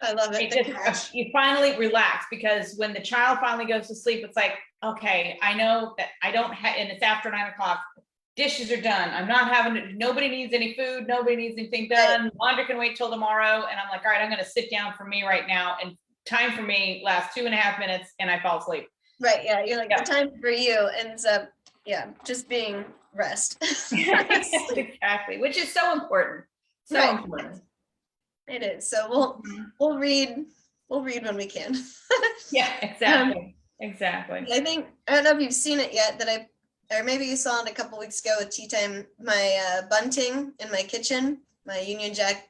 I love it.
You finally relax, because when the child finally goes to sleep, it's like, okay, I know that I don't have, and it's after 9 o'clock, dishes are done. I'm not having, nobody needs any food. Nobody needs anything done. Laundry can wait till tomorrow. And I'm like, all right, I'm going to sit down for me right now. And time for me lasts 2.5 minutes, and I fall asleep.
Right. Yeah. You're like, the time for you ends up, just being rest.
Exactly. Which is so important. So important.
It is. So we'll read when we can.
Yeah, exactly. Exactly.
I don't know if you've seen it yet, or maybe you saw it a couple weeks ago with tea time, my bunting in my kitchen, my Union Jack.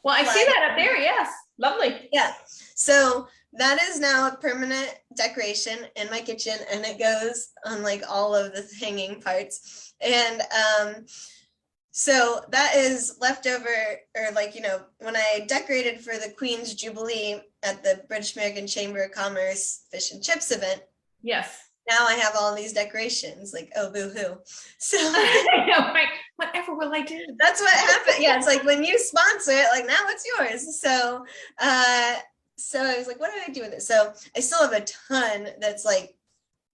Well, I see that up there. Yes. Lovely.
Yeah. So that is now a permanent decoration in my kitchen, and it goes on all of the hanging parts. And so that is leftover, or when I decorated for the Queen's Jubilee at the British American Chamber of Commerce Fish and Chips event.
Yes.
Now I have all these decorations, oh, boo-hoo. So
I know, right? Whatever will I do?
That's what happened. Yeah, it's when you sponsor it, now it's yours. So so I was like, what do I do with it? So I still have a ton that's like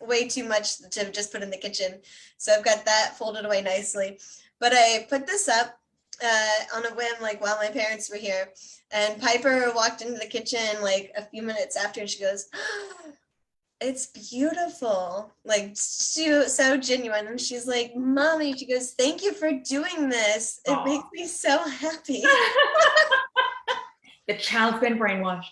way too much to just put in the kitchen. So I've got that folded away nicely. But I put this up on a whim, like while my parents were here. And Piper walked into the kitchen like a few minutes after, and she goes, oh, it's beautiful, like so genuine. And she's like, Mommy, she goes, thank you for doing this. It makes me so happy.
The child's been brainwashed.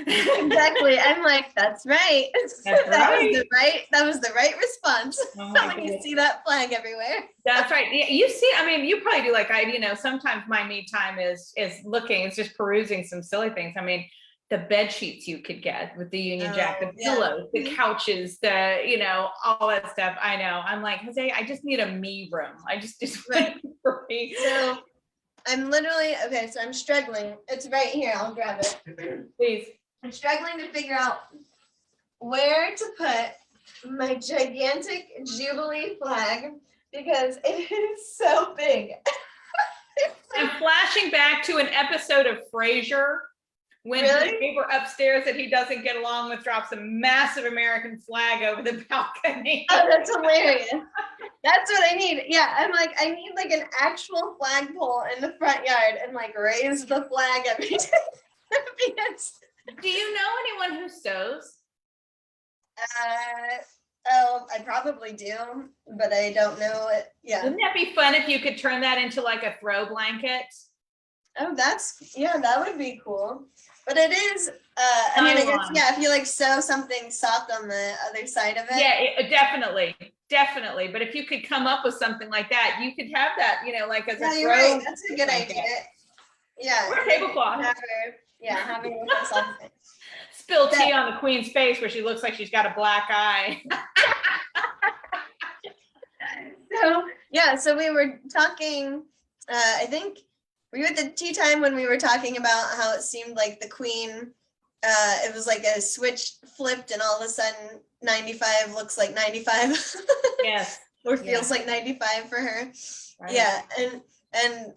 Exactly. I'm like, that's right. That was the right response. When you see that flag everywhere.
That's right. You see, I mean, you probably do like I, sometimes my me time is looking, it's just perusing some silly things. I mean, the bed sheets you could get with the Union Jack, the pillows, the couches, all that stuff. I know. I'm like, Jose, I just need a me room. I just
right.
For me.
So I'm literally, okay, so I'm struggling. It's right here. I'll grab it.
Please.
I'm struggling to figure out where to put my gigantic Jubilee flag because it is so big.
I'm flashing back to an episode of Frasier when his neighbor upstairs that he doesn't get along with drops a massive American flag over the balcony.
Oh, that's hilarious. That's what I need. Yeah, I'm like, I need like an actual flagpole in the front yard and like raise the flag every day. Because
do you know anyone who sews?
I probably do, but I don't know it. Yeah.
Wouldn't that be fun if you could turn that into like a throw blanket?
Oh, that would be cool. But it is, I mean, I guess, yeah, if you like sew something soft on the other side of it.
Yeah, definitely. But if you could come up with something like that, you could have that, like as a throw.
Right. That's a good idea. Yeah.
Or a tablecloth.
Having something.
Spill tea on the queen's face where she looks like she's got a black eye.
So we were talking, I think were you at the tea time when we were talking about how it seemed like the queen, it was like a switch flipped and all of a sudden 95 looks like 95.
Yes.
Or feels like 95 for her. Right. Yeah. And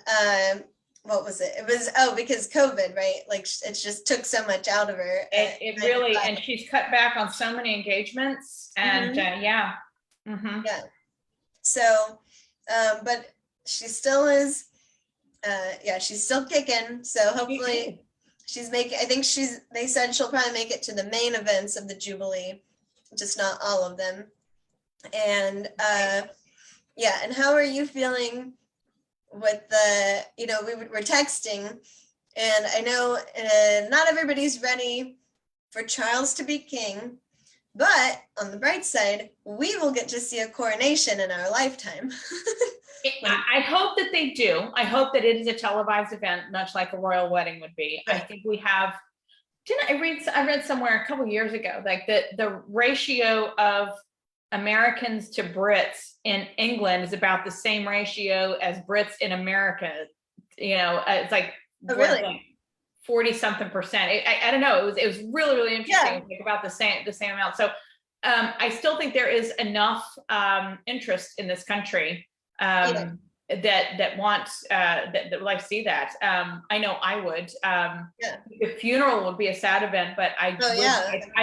what was it? It was, because COVID, right? Like it just took so much out of her.
It really, and she's cut back on so many engagements and yeah. Mm-hmm.
Yeah. So, but she still is, she's still kicking. So hopefully she's making, I think they said she'll probably make it to the main events of the Jubilee, just not all of them. And and how are you feeling with the, we're texting, and I know not everybody's ready for Charles to be king, but on the bright side, we will get to see a coronation in our lifetime.
I hope that they do. I hope that it is a televised event, much like a royal wedding would be. Right. I think we have, I read somewhere a couple years ago, like the ratio of Americans to Brits in England is about the same ratio as Brits in America. It's like,
really?
40-something%. I don't know. It was really, really interesting to think about the same amount. So I still think there is enough interest in this country that wants that would like to see that. I know I would. The funeral would be a sad event, but I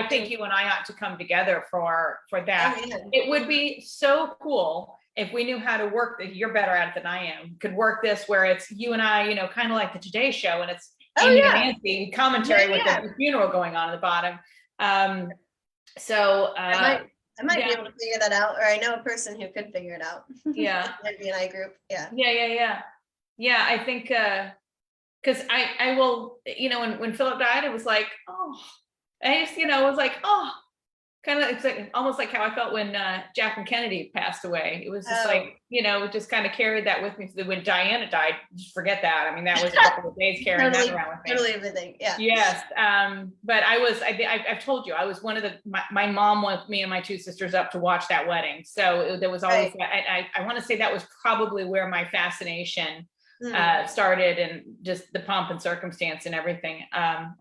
think you and I ought to come together for that. It would be so cool if we knew how to work that. You're better at it than I am. Could work this where it's you and I, kind of like the Today Show, and it's Amy and Nancy commentary with the funeral going on at the bottom. I might be able to figure that out, or I know a person who could figure it out. Yeah. Maybe an I group. Yeah. Yeah. I think, cause I will, when Philip died, it was like, I just, was like, kind of, it's like almost like how I felt when Jack and Kennedy passed away. It was just like, just kind of carried that with me. So when Diana died, just forget that. I mean, that was a couple of days carrying that around with me. Totally everything. Yeah. Yes. But I've told you, I was one of my mom went me and my two sisters up to watch that wedding. So there was always, I want to say that was probably where my fascination started, and just the pomp and circumstance and everything.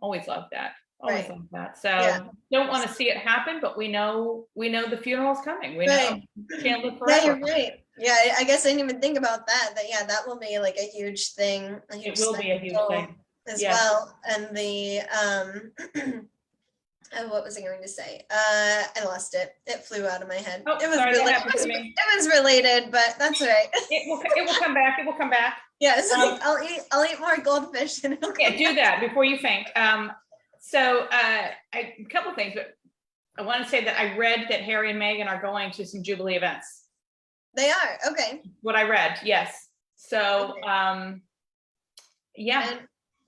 Always loved that. Always like that. So don't want to see it happen, but we know the funeral's coming. We know can't live forever. Yeah, you're right. Yeah, I guess I didn't even think about that. That will be like a huge thing. It will be a huge thing.
as well. And the oh, what was I going to say? I lost it. It flew out of my head.
Oh,
it was
sorry,
really,
that happened to me.
it was related, but that's all right.
It will come back. It will come back.
Yeah, it's like I'll eat more goldfish and it'll
Yeah, do that before you faint. So a couple of things, but I want to say that I read that Harry and Meghan are going to some Jubilee events.
They are, okay.
What I read, yes. So
Okay.
yeah.
And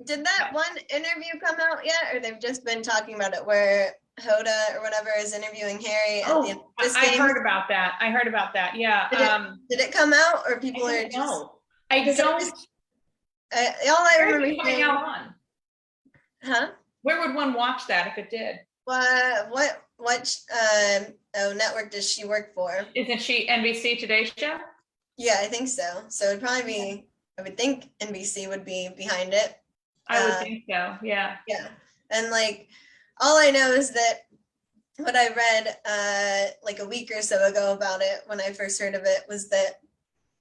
did that one interview come out yet, or they've just been talking about it where Hoda or whatever is interviewing Harry at the end of this
I
game?
heard about that. I heard about that. Yeah.
Did it come out, or people
I
are
don't
just?
know. I don't.
All I remember
Coming out on.
Huh?
Where would one watch that if it did?
What network does she work for?
Isn't she NBC Today's Show?
Yeah, I think so. So it'd probably be, I would think NBC would be behind it.
I would think so, yeah.
Yeah. And like, all I know is that what I read like a week or so ago about it, when I first heard of it, was that,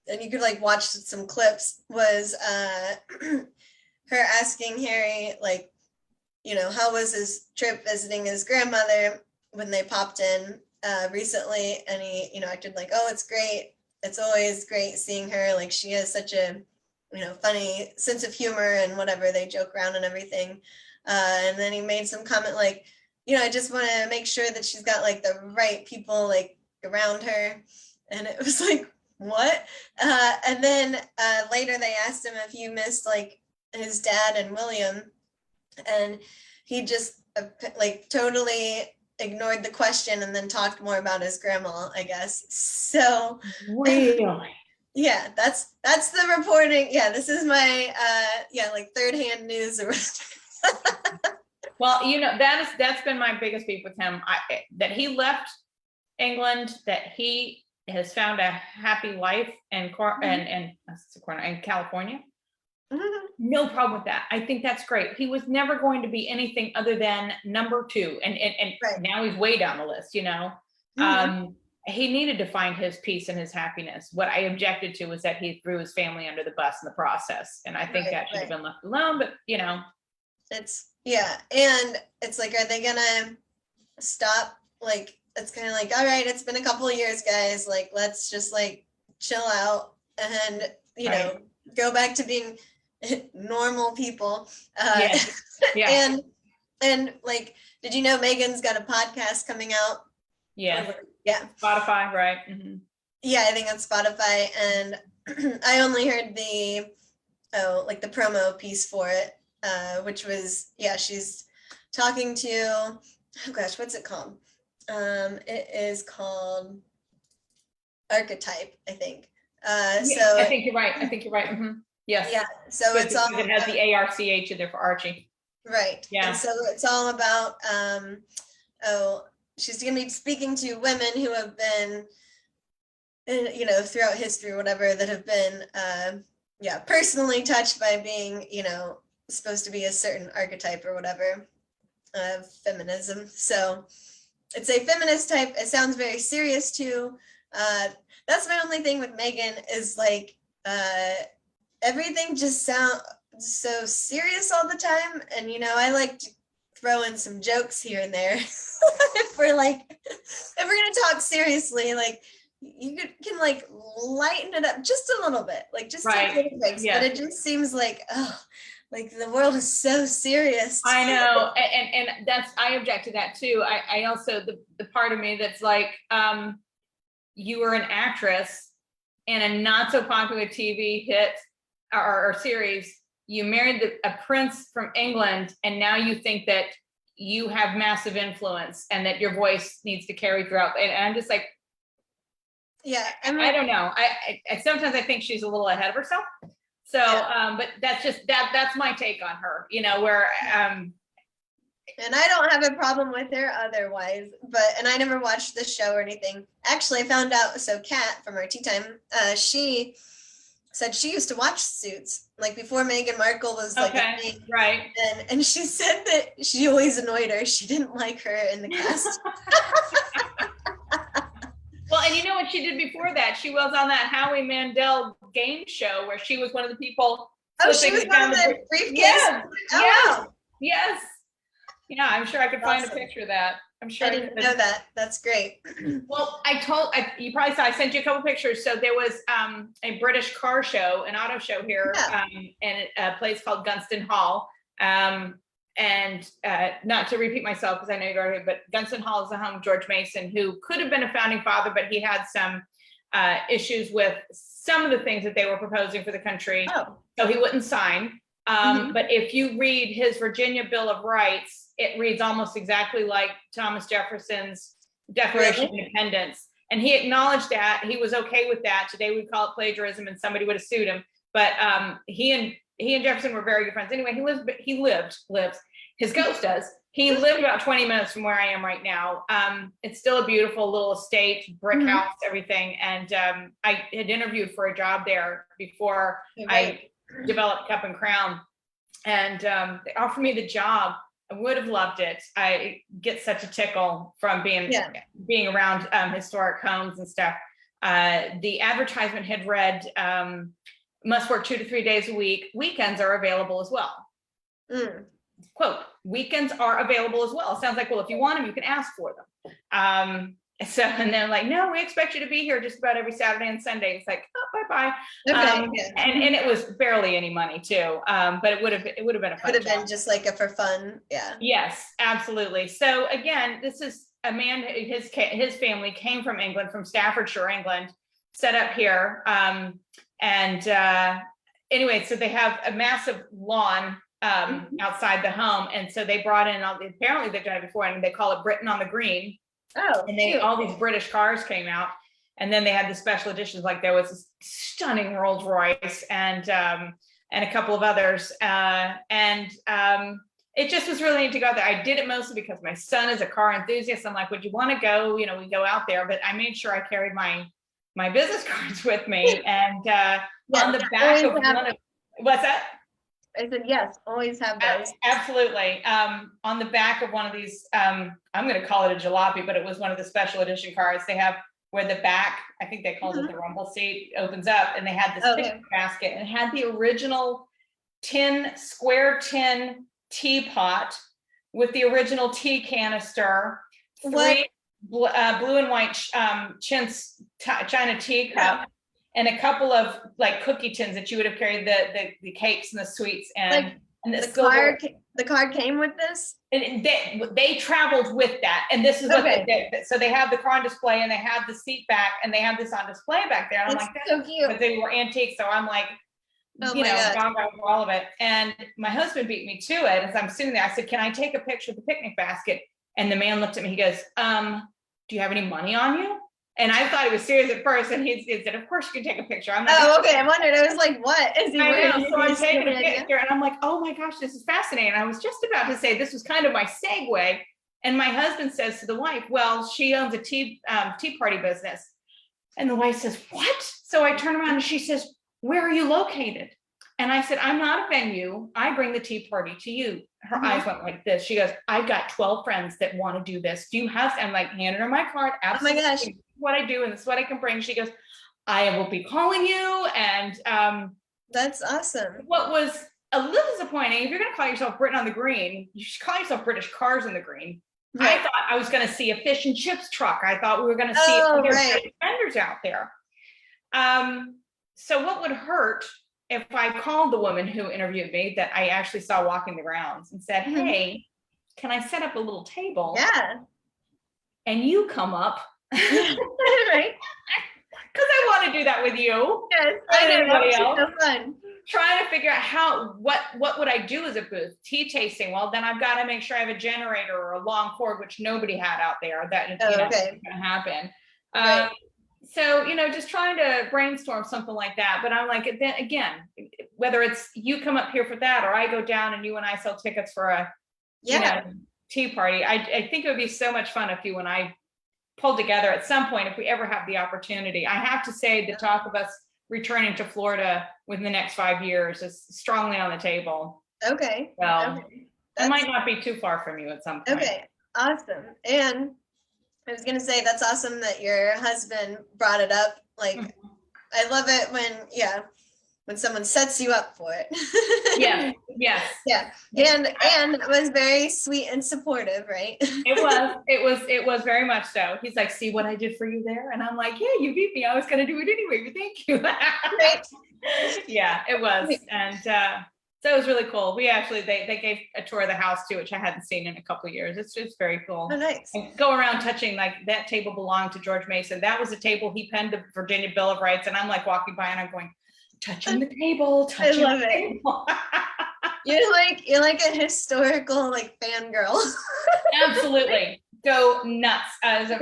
and you could like watch some clips, was her asking Harry, like, you know, how was his trip visiting his grandmother when they popped in recently, and he, you know, acted like, oh, it's great. It's always great seeing her. Like, she has such a, you know, funny sense of humor and whatever, they joke around and everything. And then he made some comment like, you know, I just want to make sure that she's got like the right people like around her. And it was like, what? And then later they asked him if he missed like his dad and William, and he just like totally ignored the question and then talked more about his grandma, I guess. So
really,
yeah, that's the reporting. Yeah, this is my like third hand news.
well, you know, that's been my biggest beef with him. That he left England, that he has found a happy life in California.
Mm-hmm.
No problem with that. I think that's great. He was never going to be anything other than number two, and
right.
Now he's way down the list, you know.
Mm-hmm.
He needed to find his peace and his happiness. What I objected to was that he threw his family under the bus in the process, and I think that should have been left alone, but you know.
It's, yeah, and it's like, are they gonna stop? Like, it's kind of like, all right, it's been a couple of years, guys, like, let's just like chill out and, you know, go back to being normal people.
Yeah.
And like, did you know Megan's got a podcast coming out?
Yeah.
Spotify,
right? Mm-hmm.
Yeah, I think on Spotify, and I only heard the promo piece for it, which was, she's talking to, oh gosh, what's it called? It is called Archetype, I think. So
I think you're right. Mm-hmm. Yes.
Yeah. So it's all,
it has the ARCH in there for Archie.
Right.
Yeah.
And so it's all about, she's going to be speaking to women who have been, you know, throughout history or whatever, that have been, personally touched by being, you know, supposed to be a certain archetype or whatever of feminism. So it's a feminist type. It sounds very serious too. That's my only thing with Meghan is like, everything just sounds so serious all the time. And, you know, I like to throw in some jokes here and there. if we're going to talk seriously, like you can like lighten it up just a little bit, like just take little breaks. But it just seems like, like the world is so serious.
I know. And that's, I object to that too. I also, the part of me that's like, you were an actress in a not so popular TV hit or series. You married a prince from England, and now you think that you have massive influence and that your voice needs to carry throughout. And I'm just like, I don't know. I sometimes I think she's a little ahead of herself. So, but that's just that's my take on her, you know, where
and I don't have a problem with her otherwise, and I never watched the show or anything. Actually, I found out, so Kat from our tea time, she said she used to watch Suits, like before Meghan Markle was like a thing.
Right.
And she said that she always annoyed her. She didn't like her in the cast.
Well, and you know what she did before that? She was on that Howie Mandel game show where she was one of the people
Oh, she was
slipping
one of
down
the briefcase.
Yes,
Oh,
yes,
wow.
yes. Yeah, I'm sure I could find a
Awesome.
picture of that. I'm sure
I didn't know that. That's great.
Well, you probably saw, I sent you a couple pictures. So there was a British car show, an auto show here,
Yeah.
in a place called Gunston Hall. And not to repeat myself, because I know you've already, but Gunston Hall is the home of George Mason, who could have been a founding father, but he had some issues with some of the things that they were proposing for the country.
Oh.
So he wouldn't sign. But if you read his Virginia Bill of Rights, it reads almost exactly like Thomas Jefferson's Declaration of Independence. And he acknowledged that. He was okay with that. Today we'd call it plagiarism and somebody would have sued him. But he and Jefferson were very good friends. Anyway, he lives, his ghost does. He lived about 20 minutes from where I am right now. It's still a beautiful little estate, brick house, everything. And I had interviewed for a job there before I developed Cup and Crown. And they offered me the job. I would have loved it. I get such a tickle from being around historic homes and stuff. The advertisement had read, must work 2 to 3 days a week. Weekends are available as well. Quote, weekends are available as well. It sounds like, well, if you want them, you can ask for them. So, and they're like, no, we expect you to be here just about every Saturday and Sunday. It's like, oh, bye-bye. And it was barely any money too. But it would have been a fun
Could have
job.
been just like a for fun. Yeah.
Yes, absolutely. So again, this is a man, his family came from England, from Staffordshire, England, set up here. Anyway, so they have a massive lawn outside the home. And so they brought in apparently they've done it before, and they call it Britain on the Green. Oh, and all these British cars came out, and then they had the special editions. Like there was this stunning Rolls Royce and a couple of others, it just was really neat to go there. I did it mostly because my son is a car enthusiast. I'm like, would you want to go? You know, we go out there, but I made sure I carried my business cards with me, and on the back of one of what's that?
I said, yes, always have those.
Absolutely. On the back of one of these, I'm going to call it a jalopy, but it was one of the special edition cards. They have where the back, I think they called it the rumble seat, opens up, and they had this picnic basket, and it had the original square tin teapot with the original tea canister, three blue and white China tea cup. And a couple of like cookie tins that you would have carried the cakes and the sweets and
the card came with this.
And they traveled with that, and this is what they did. So they have the car on display, and they have the seat back, and they have this on display back there. And I'm like, that's so cute. Because they were antiques, so I'm like, gaga for all of it. And my husband beat me to it. As I'm sitting there, I said, "Can I take a picture of the picnic basket?" And the man looked at me. He goes, "Do you have any money on you?" And I thought he was serious at first, and he said, "Of course you can take a picture." I'm like,
"Oh, okay." I wondered. I was like, "What is he wearing?"
So I'm taking a picture, and I'm like, "Oh my gosh, this is fascinating." I was just about to say this was kind of my segue, and my husband says to the wife, "Well, she owns a tea party business," and the wife says, "What?" So I turn around and she says, "Where are you located?" And I said, "I'm not a venue. I bring the tea party to you." Her eyes went like this. She goes, "I've got 12 friends that want to do this. Do you have?" I'm like, handing her my card. Absolutely.
Oh my gosh.
What I do, and this is what I can bring. She goes, "I will be calling you." And
that's awesome.
What was a little disappointing, if you're going to call yourself Britain on the Green, you should call yourself British Cars on the Green. Right. I thought I was going to see a fish and chips truck. I thought we were going to see vendors out there. So what would hurt if I called the woman who interviewed me that I actually saw walking the grounds and said, "Hey, can I set up a little table?
Yeah.
And you come up."
Right.
Because I want to do that with you.
Yes, I know. That's so fun.
Trying to figure out what would I do as a booth? Tea tasting. Well, then I've got to make sure I have a generator or a long cord, which nobody had out there. That isn't going to happen. Right. So, just trying to brainstorm something like that. But I'm like, then again, whether it's you come up here for that, or I go down and you and I sell tickets for a tea party. I think it would be so much fun if you and I pulled together at some point, if we ever have the opportunity. I have to say the talk of us returning to Florida within the next 5 years is strongly on the table.
Okay.
So it might not be too far from you at some point.
Okay. Awesome. And I was going to say, that's awesome that your husband brought it up. Like, I love it when, when someone sets you up for it.
Yes, yes.
Yeah. And it was very sweet and supportive, right?
It was very much so. He's like, see what I did for you there? And I'm like, yeah, you beat me. I was going to do it anyway, but thank you.
Right.
Yeah, it was. And so it was really cool. We actually, they gave a tour of the house too, which I hadn't seen in a couple of years. It's just very cool.
Oh, nice.
And go around touching, like, that table belonged to George Mason. That was a table he penned the Virginia Bill of Rights. And I'm like walking by and I'm going, touching the table, touching
I love
the table.
You're like a historical like fangirl.
Absolutely. Go nuts. As a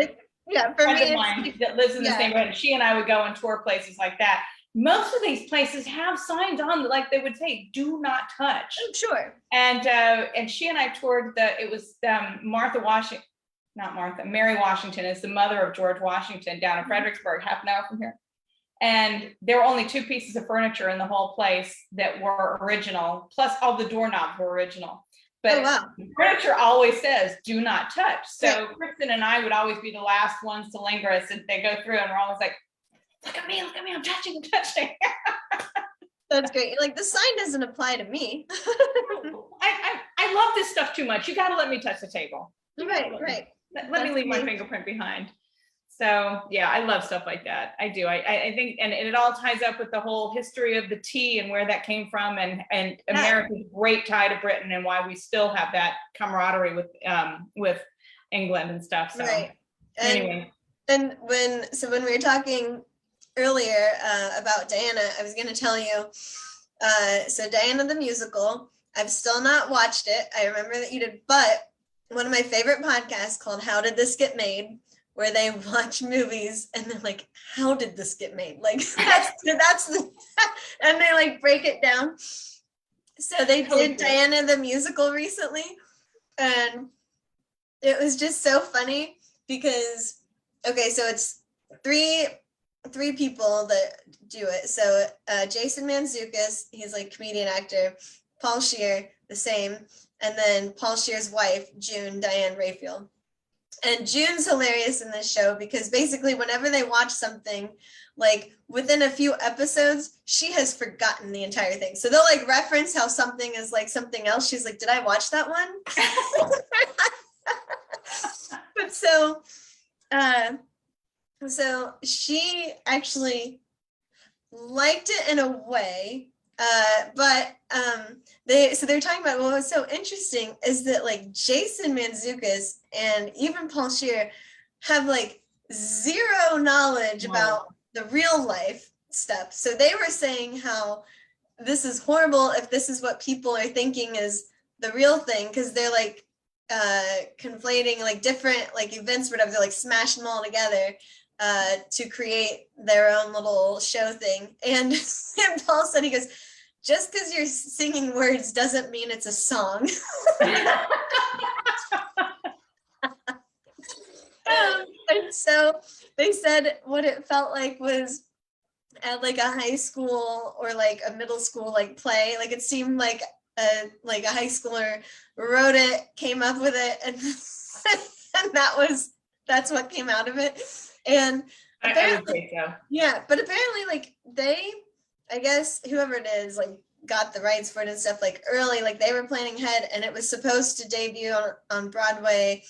Yeah, for
friend
me,
of mine that lives in this neighborhood, she and I would go and tour places like that. Most of these places have signs on, like they would say, "Do not touch."
I'm sure.
And she and I toured it was Mary Washington is the mother of George Washington down in Fredericksburg, half an hour from here. And there were only 2 pieces of furniture in the whole place that were original, plus all the doorknobs were original. But furniture always says, do not touch. So Kristen and I would always be the last ones to linger as they go through, and we're always like, look at me, I'm touching.
That's great. Like, the sign doesn't apply to me.
I love this stuff too much. You got to let me touch the table.
Right.
Let me leave my fingerprint behind. So yeah, I love stuff like that. I do. I think, and it all ties up with the whole history of the tea and where that came from, and America's great tie to Britain, and why we still have that camaraderie with England and stuff. So anyway.
And when we were talking earlier about Diana, I was going to tell you, so Diana the musical, I've still not watched it. I remember that you did, but one of my favorite podcasts called How Did This Get Made, where they watch movies and they're like, how did this get made? Like, and they like break it down. So they did Diana the musical recently, and it was just so funny because, okay, so it's three people that do it. So Jason Mantzoukas, he's like comedian actor, Paul Scheer, the same, and then Paul Scheer's wife, Diane Raphael. And June's hilarious in this show because basically whenever they watch something, like within a few episodes, she has forgotten the entire thing. So they'll like reference how something is like something else. She's like, did I watch that one? But so she actually liked it in a way. But they're talking about what was so interesting is that like Jason Mantzoukas and even Paul Scheer have like zero knowledge about the real life stuff. So they were saying how this is horrible if this is what people are thinking is the real thing, because they're like conflating like different like events, whatever, they're like smashing them all together to create their own little show thing. And Paul said, he goes, just because you're singing words doesn't mean it's a song. And so they said what it felt like was at like a high school or like a middle school like play. Like it seemed like a high schooler wrote it, came up with it, and and that's what came out of it. And
I would say so.
Yeah, but apparently like I guess whoever it is like got the rights for it and stuff like early, like they were planning ahead, and it was supposed to debut on Broadway,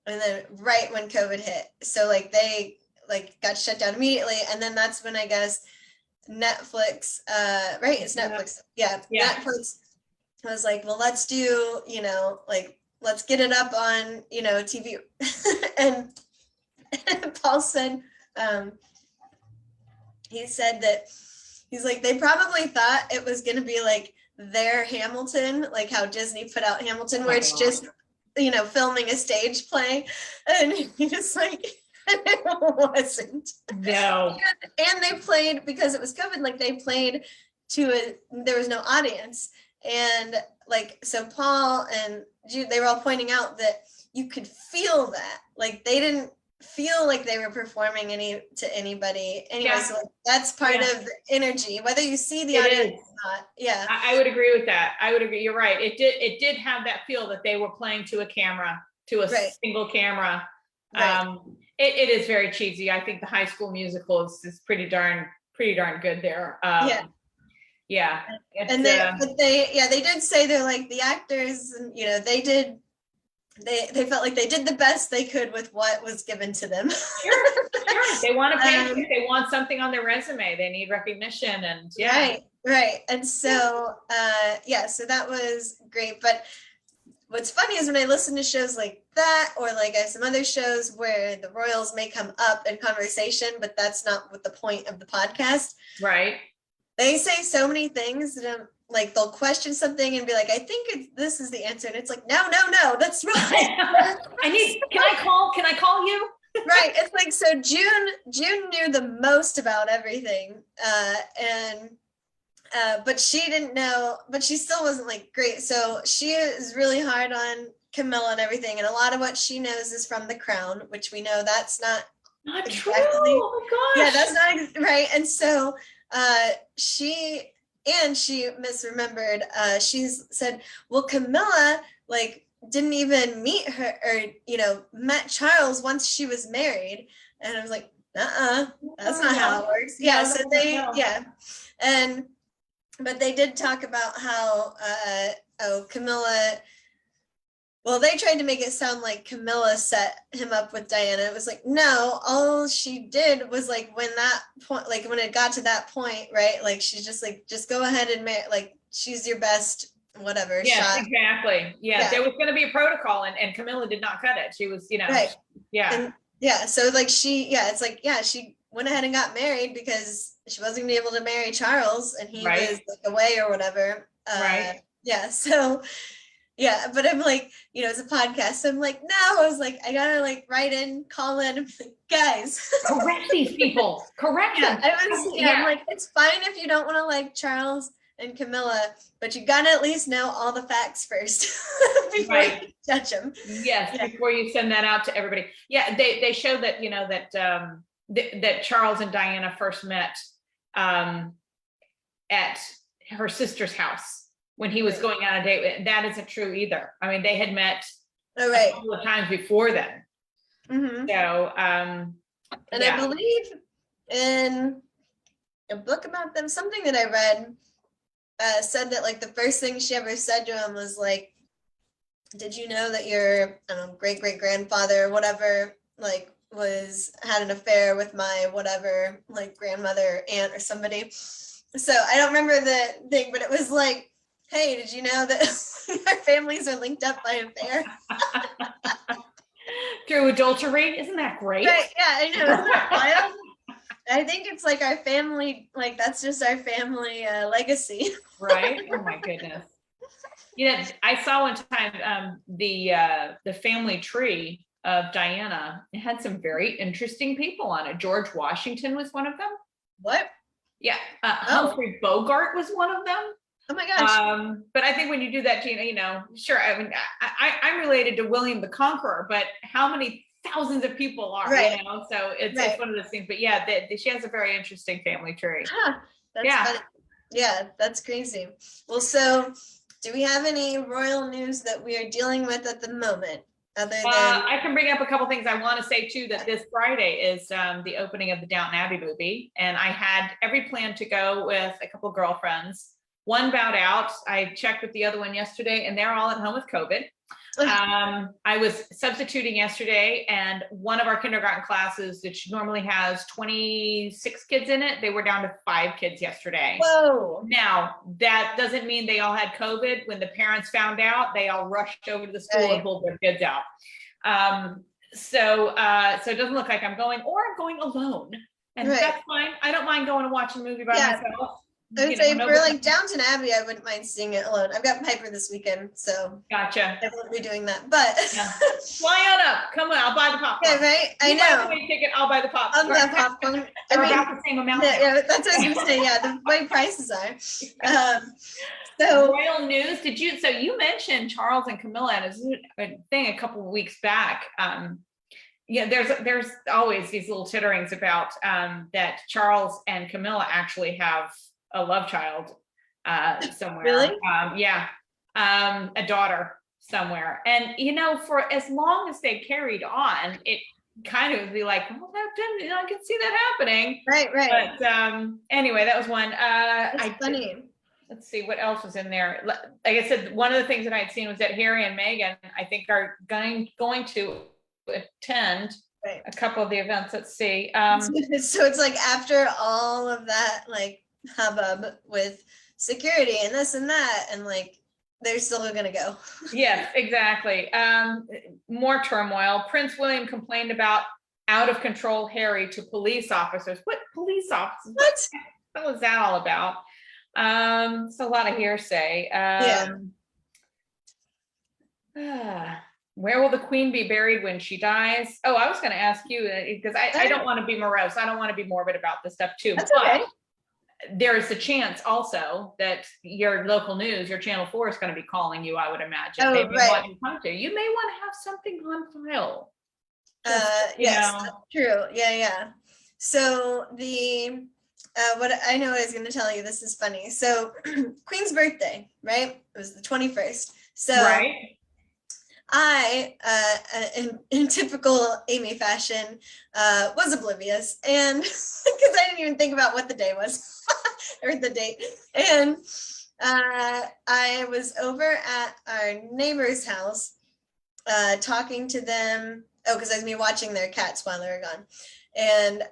and then right when COVID hit, so like they like got shut down immediately. And then that's when I guess Netflix, right? It's Netflix. Yeah. Netflix was like, well, let's do, like let's get it up on, TV. And Paul said, he said that he's like, they probably thought it was going to be like their Hamilton, like how Disney put out Hamilton, where it's just, filming a stage play. And he's like, it wasn't.
No.
And they played, because it was COVID, like they played there was no audience. And like, so Paul and Jude, they were all pointing out that you could feel that. Like they didn't feel like they were performing to anybody anyway. So like, that's part of the energy, whether you see the audience or not. Yeah, I
would agree with that. I would agree. You're right. It did have that feel that they were playing to a camera, to a single camera. Right. It is very cheesy. I think the High School Musical is pretty darn good there. Yeah.
And they did say they're like the actors, and they felt like they did the best they could with what was given to them.
Sure. They want a paycheck. They want something on their resume. They need recognition, and
Right. And so, so that was great. But what's funny is when I listen to shows like that, or like I have some other shows where the royals may come up in conversation, but that's not what the point of the podcast.
Right.
They say so many things that I'm like, they'll question something and be like, I think this is the answer. And it's like, no, that's wrong.
Can I call you?
Right. It's like, so June knew the most about everything. But she didn't know, but she still wasn't like great. So she is really hard on Camilla and everything. And a lot of what she knows is from The Crown, which we know that's not
true. Oh my gosh.
Yeah, that's not right. And so she misremembered. She said, well, Camilla like didn't even meet her or met Charles once she was married. And I was like, that's not how it works. Yeah. So but they did talk about how Camilla, well, they tried to make it sound like Camilla set him up with Diana. It was like, no, all she did was like when it got to that point, right? Like she's just like, just go ahead and like she's your best whatever
yes,
shot.
Exactly. Yeah. There was going to be a protocol, and Camilla did not cut it. She was,
right. So like she went ahead and got married because she wasn't gonna be able to marry Charles, and he was like away or whatever. But I'm like, it's a podcast, so I'm like, no, I was like, I gotta like write in, call in, and be like, guys,
correct these people, correct them.
I'm like, it's fine if you don't want to like Charles and Camilla, but you gotta at least know all the facts first before you judge them.
Yes, before you send that out to everybody. Yeah, they show that that Charles and Diana first met at her sister's house when he was going on a date. That isn't true either. I mean, they had met a couple of times before then. Mm-hmm. So,
I believe in a book about them, something that I read said that like the first thing she ever said to him was like, did you know that your great-great-grandfather or whatever like had an affair with my whatever like grandmother, aunt or somebody? So I don't remember the thing, but it was like, hey, did you know that our families are linked up by affair?
Through adultery? Isn't that great?
Right, yeah, I know. Isn't that wild? I think it's like our family, like that's just our family legacy.
Right? Oh my goodness. I saw one time the family tree of Diana. It had some very interesting people on it. George Washington was one of them.
What?
Yeah. Humphrey Bogart was one of them.
Oh my gosh.
But I think when you do that, Gina, sure. I mean, I'm related to William the Conqueror, but how many thousands of people are, so it's one of those things. But yeah, she has a very interesting family tree.
That's funny. Yeah, that's crazy. Well, so do we have any royal news that we are dealing with at the moment?
I can bring up a couple things. I want to say too that this Friday is the opening of the Downton Abbey movie, and I had every plan to go with a couple of girlfriends. One bowed out. I checked with the other one yesterday, and they're all at home with COVID. I was substituting yesterday, and one of our kindergarten classes that normally has 26 kids in it, they were down to 5 kids yesterday.
Whoa.
Now, that doesn't mean they all had COVID. When the parents found out, they all rushed over to the school and pulled their kids out. So it doesn't look like I'm going, or I'm going alone. And that's fine. I don't mind going and watching a movie by myself.
I would say for like Downton Abbey, I wouldn't mind seeing it alone. I've got Piper this weekend, so
gotcha.
I won't be doing that. But
fly on up, come on, I'll buy the popcorn.
Yeah, right. I know.
Buy the ticket, I'll buy the popcorn.
I'll buy popcorn.
They're about the same amount.
Yeah, that's what I was gonna say. Yeah, the way prices are. So
royal news. So you mentioned Charles and Camilla as a thing a couple of weeks back. There's always these little titterings about that Charles and Camilla actually have a love child somewhere.
Really?
A daughter somewhere. And for as long as they carried on, it kind of would be like, well, I can see that happening.
Right.
But anyway, that was one.
That's funny.
let's see what else was in there. Like I said, one of the things that I had seen was that Harry and Meghan, I think, are going to attend
Right.
a couple of the events. Let's see.
So it's like after all of that, like hubbub with security and this and that, and like they're still gonna go.
Yes, exactly. More turmoil. Prince William complained about out of control Harry to police officers. What police officers? What was that all about? It's a lot of hearsay. Where will the Queen be buried when she dies? Oh, I was going to ask you because I don't want to be morose. I don't want to be morbid about this stuff too.
That's
but
okay.
There is a chance also that your local news, your Channel 4 is going to be calling you, I would imagine.
Oh,
Maybe
right.
want you to come to. You may want to have something on file.
Yes, that's true. Yeah. So the what I know I was going to tell you, this is funny. So Queen's birthday, right? It was the 21st. So
right.
I, in typical Amy fashion, was oblivious, and because I didn't even think about what the day was or the date, and I was over at our neighbor's house talking to them. Oh, because I was watching their cats while they were gone, and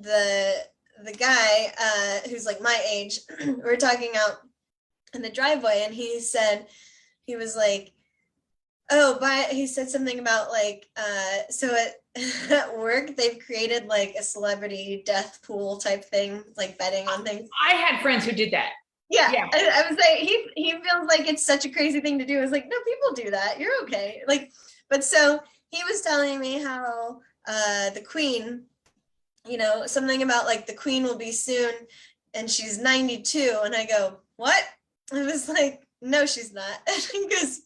the guy who's like my age, we were talking out in the driveway, and he was like, oh, but he said something about like, so at work, they've created like a celebrity death pool type thing, like betting on things.
I had friends who did that.
Yeah. I was like, he feels like it's such a crazy thing to do. I was like, no, people do that. You're okay. Like, but so he was telling me how the Queen, something about like the Queen will be soon and she's 92. And I go, what? I was like, no, she's not. And he goes,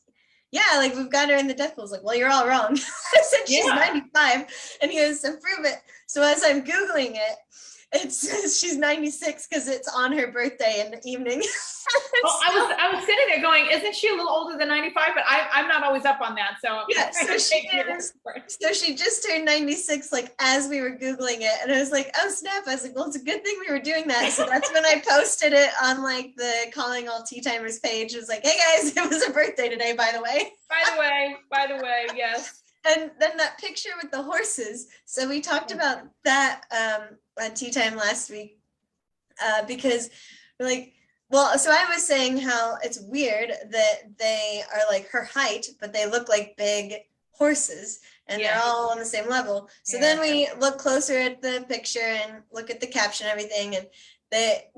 yeah, like we've got her in the death pool. I was like, well, you're all wrong. I said she's 95. And he goes, so prove it. So as I'm Googling it, it says she's 96 because it's on her birthday in the evening.
Well, I was sitting there going, isn't she a little older than 95? But I'm not always up on that. So
yeah, so she just turned 96 like as we were Googling it. And I was like, oh snap. I was like, well, it's a good thing we were doing that. So that's when I posted it on like the Calling All Tea Timers page. It was like, hey guys, it was her birthday today, by the way. By the way, yes. And then that picture with the horses. So we talked about that on Tea Time last week because we're like, well, so I was saying how it's weird that they are like her height, but they look like big horses and they're all on the same level. So then we look closer at the picture and look at the caption and everything. And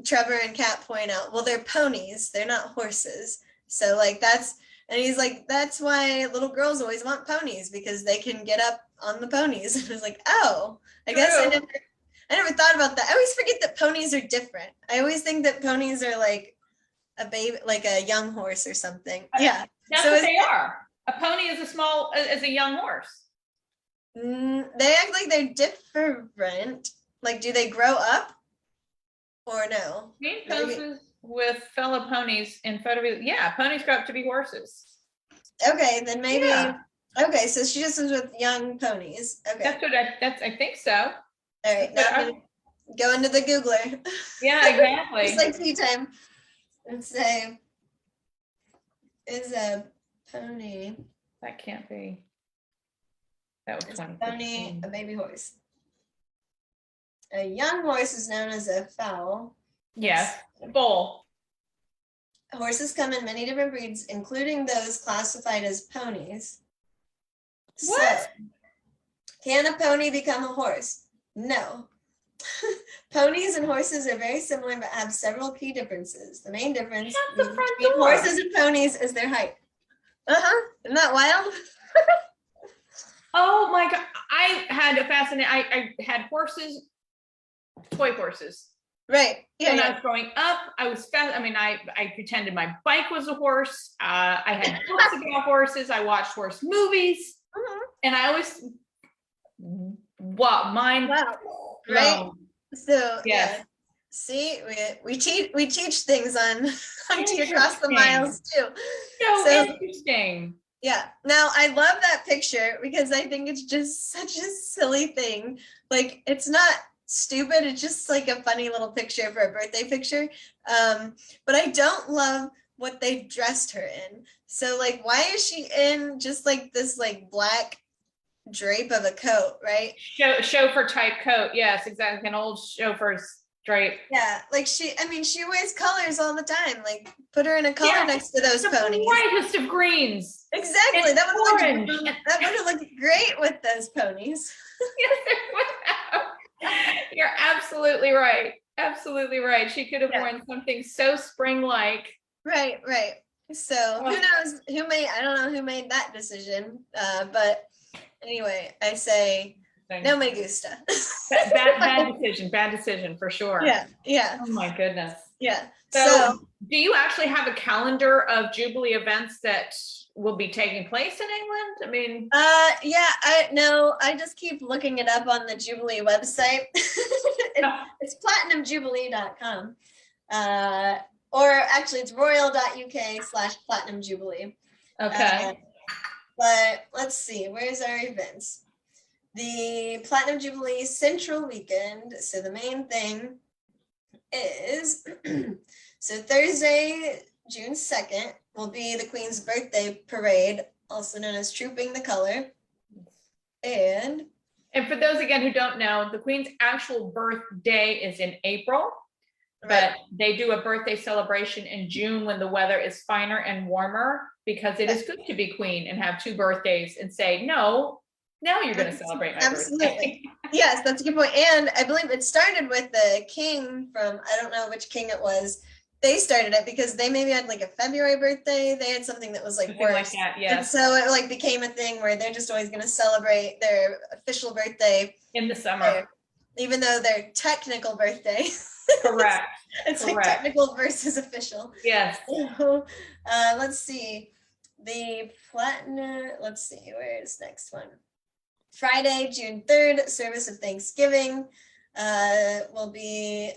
Trevor and Kat point out, well, they're ponies. They're not horses. So like and he's like, that's why little girls always want ponies because they can get up on the ponies. And I was like, oh, I guess I never thought about that. I always forget that ponies are different. I always think that ponies are like a baby, like a young horse or something. Yeah.
That's what they are. A pony is a young horse.
They act like they're different. Like, do they grow up or no?
Main poses with fellow ponies in photo. Yeah, ponies grow up to be horses.
Okay, then maybe. Yeah. Okay, so she just was with young ponies. Okay.
I think so.
All right, now I'm gonna go into the Googler.
Yeah, exactly.
It's like tea time. And say, is a pony.
That can't be. That was 20.
Pony, a baby horse. A young horse is known as a foal.
Yes, foal.
Horses come in many different breeds, including those classified as ponies.
What?
So, can a pony become a horse? No. Ponies and horses are very similar but have several key differences. The main difference between horses and ponies is their height. Isn't that wild?
Oh my God. I had I had horses, toy horses.
Right. Yeah.
When I was growing up, I was fast. I mean, I pretended my bike was a horse. I had books about horses. I watched horse movies. And I always, mine.
Wow. Right. So yes. Yeah. See, we teach things on Tea Across the Miles too.
So interesting.
Yeah. Now I love that picture because I think it's just such a silly thing. Like it's not stupid. It's just like a funny little picture for a birthday picture. But I don't love what they dressed her in. So like, why is she in just like this like black drape of a coat, right?
Chauffeur type coat. Yes, exactly. An old chauffeur's drape.
Yeah, like she wears colors all the time. Like put her in a color next to those ponies.
Brightest of greens.
Exactly.
It's
That would
orange.
that would have looked great with those ponies.
You're absolutely right. Absolutely right. She could have worn something so spring-like.
Right. So who knows I don't know who made that decision. But anyway, I say no me gusta.
Bad decision for sure.
Yeah.
Oh my goodness.
Yeah.
So do you actually have a calendar of Jubilee events that will be taking place in England? I mean,
I just keep looking it up on the Jubilee website. It's platinumjubilee.com. Or actually it's royal.uk/platinum jubilee.
Okay.
But let's see, where's our events? The Platinum Jubilee Central Weekend. So the main thing is, so Thursday, June 2nd, will be the Queen's birthday parade, also known as Trooping the Color. And
for those, again, who don't know, the Queen's actual birthday is in April, but they do a birthday celebration in June when the weather is finer and warmer, because it is good to be Queen and have 2 birthdays and say, no, now you're going to celebrate my birthday.
Yes, that's a good point. And I believe it started with the king from, I don't know which king it was. They started it because they maybe had like a February birthday. They had something that was like worse.
Like that, yes.
And so it like became a thing where they're just always going to celebrate their official birthday
in the summer,
even though their technical birthday.
Correct.
It's like technical versus official.
Yes.
So, let's see. The platinum. Let's see. Where is next one? Friday, June 3rd, service of Thanksgiving will be,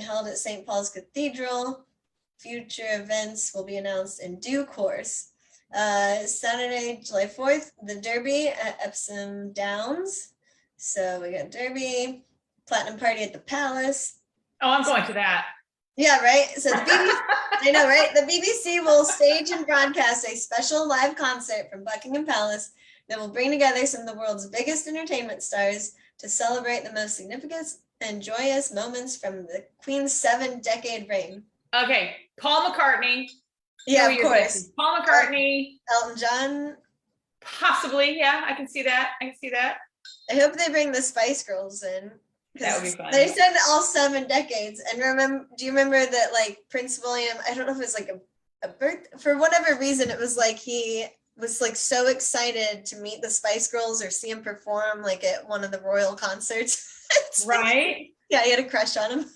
held at St. Paul's Cathedral. Future events will be announced in due course. Saturday, July 4th, the Derby at Epsom Downs. So we got Derby, Platinum Party at the Palace.
Oh, I'm going to that.
Yeah, right? So the BBC, I know, right? The BBC will stage and broadcast a special live concert from Buckingham Palace that will bring together some of the world's biggest entertainment stars to celebrate the most significant and joyous moments from the Queen's 7-decade reign.
Okay, Paul McCartney.
Yeah, of course.
Paul McCartney.
Elton John.
Possibly, yeah, I can see that.
I hope they bring the Spice Girls in.
That would be fun.
They said all 7 decades. And do you remember that like Prince William, I don't know if it was like a birth, for whatever reason, it was like he was like so excited to meet the Spice Girls or see him perform like at one of the royal concerts.
Right?
Yeah, he had a crush on him.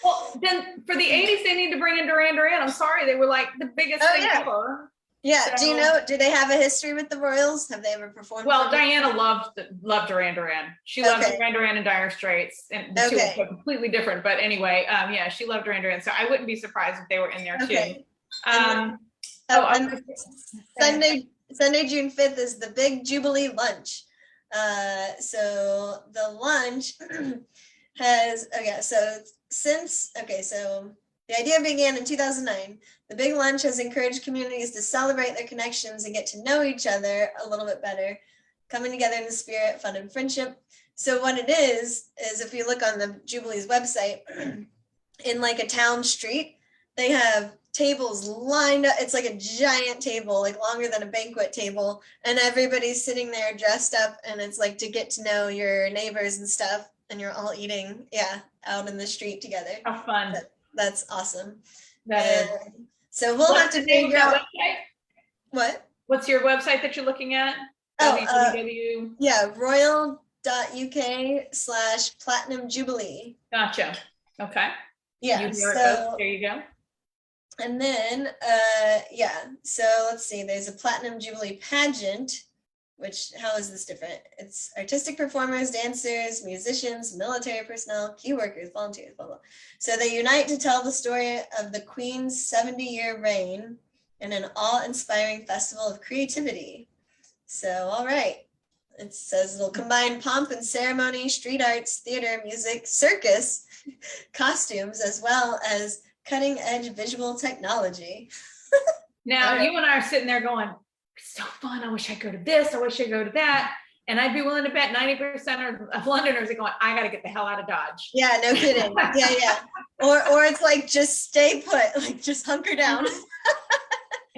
Well, then for the 80s, they need to bring in Duran Duran. I'm sorry, they were like the biggest thing ever.
Yeah, so, do they have a history with the royals? Have they ever performed?
Well, Diana loved Duran Duran. She loved Duran Duran and Dire Straits, and the two are completely different. But anyway, yeah, she loved Duran Duran, so I wouldn't be surprised if they were in there too.
Sunday, June 5th is the big Jubilee lunch. So the lunch has so the idea began in 2009. The big lunch has encouraged communities to celebrate their connections and get to know each other a little bit better, coming together in the spirit, fun, and friendship. So what it is if you look on the Jubilee's website, in like a town street, they have tables lined up. It's like a giant table, like longer than a banquet table, and everybody's sitting there dressed up, and it's like to get to know your neighbors and stuff, and you're all eating, out in the street together.
How fun.
That's awesome.
That is.
So we'll have to figure out. What?
What's your website that you're looking at?
royal.uk/platinum jubilee.
Gotcha. Okay.
Yeah.
So there you go.
And then, so let's see, there's a Platinum Jubilee pageant, which, how is this different? It's artistic performers, dancers, musicians, military personnel, key workers, volunteers, blah, blah. So they unite to tell the story of the Queen's 70-year reign in an awe-inspiring festival of creativity. So, all right. It says it'll combine pomp and ceremony, street arts, theater, music, circus, costumes, as well as cutting edge visual technology.
Now, you and I are sitting there going, it's so fun. I wish I could go to this. I wish I could go to that. And I'd be willing to bet 90% of Londoners are going, I got to get the hell out of Dodge.
Yeah, no kidding. Yeah. Or it's like, just stay put, like just hunker down.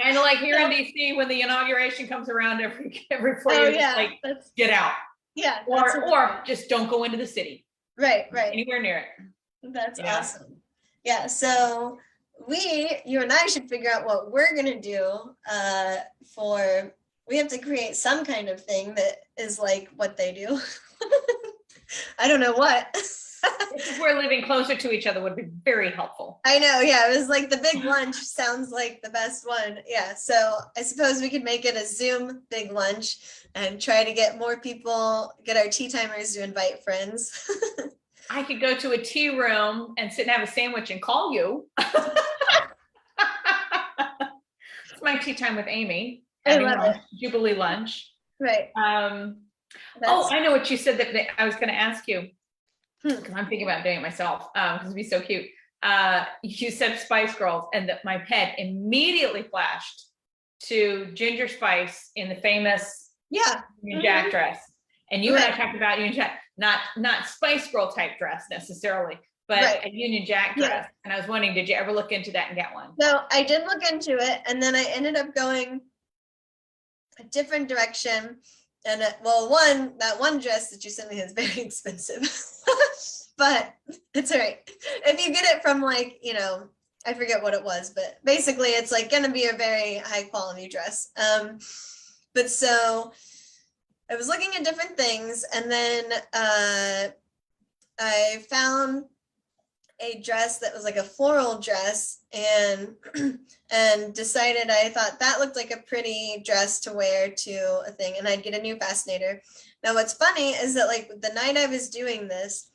Kind of like here in DC when the inauguration comes around every 4 years, like get out.
Yeah.
Or just don't go into the city.
Right.
Anywhere near it.
That's awesome. Yeah. So you and I should figure out what we're gonna do we have to create some kind of thing that is like what they do. I don't know what.
If we're living closer to each other would be very helpful.
I know, yeah, it was like the big lunch sounds like the best one. Yeah, so I suppose we could make it a Zoom big lunch and try to get more people, get our tea timers to invite friends.
I could go to a tea room and sit and have a sandwich and call you. It's my tea time with Amy.
I love it.
Jubilee lunch.
Right.
I know what you said that I was going to ask you. Because I'm thinking about doing it myself, because it'd be so cute. You said Spice Girls, and that my head immediately flashed to Ginger Spice in the famous Union Jack dress. And you and I talked about Union Jack, not Spice Girl type dress necessarily, but a Union Jack dress. And I was wondering, did you ever look into that and get one?
No, I did look into it, and then I ended up going a different direction. And that one dress that you sent me is very expensive, but it's all right. If you get it from like, I forget what it was, but basically it's like going to be a very high quality dress. But so I was looking at different things, and then I found a dress that was like a floral dress, and decided I thought that looked like a pretty dress to wear to a thing, and I'd get a new fascinator. Now what's funny is that like the night I was doing this,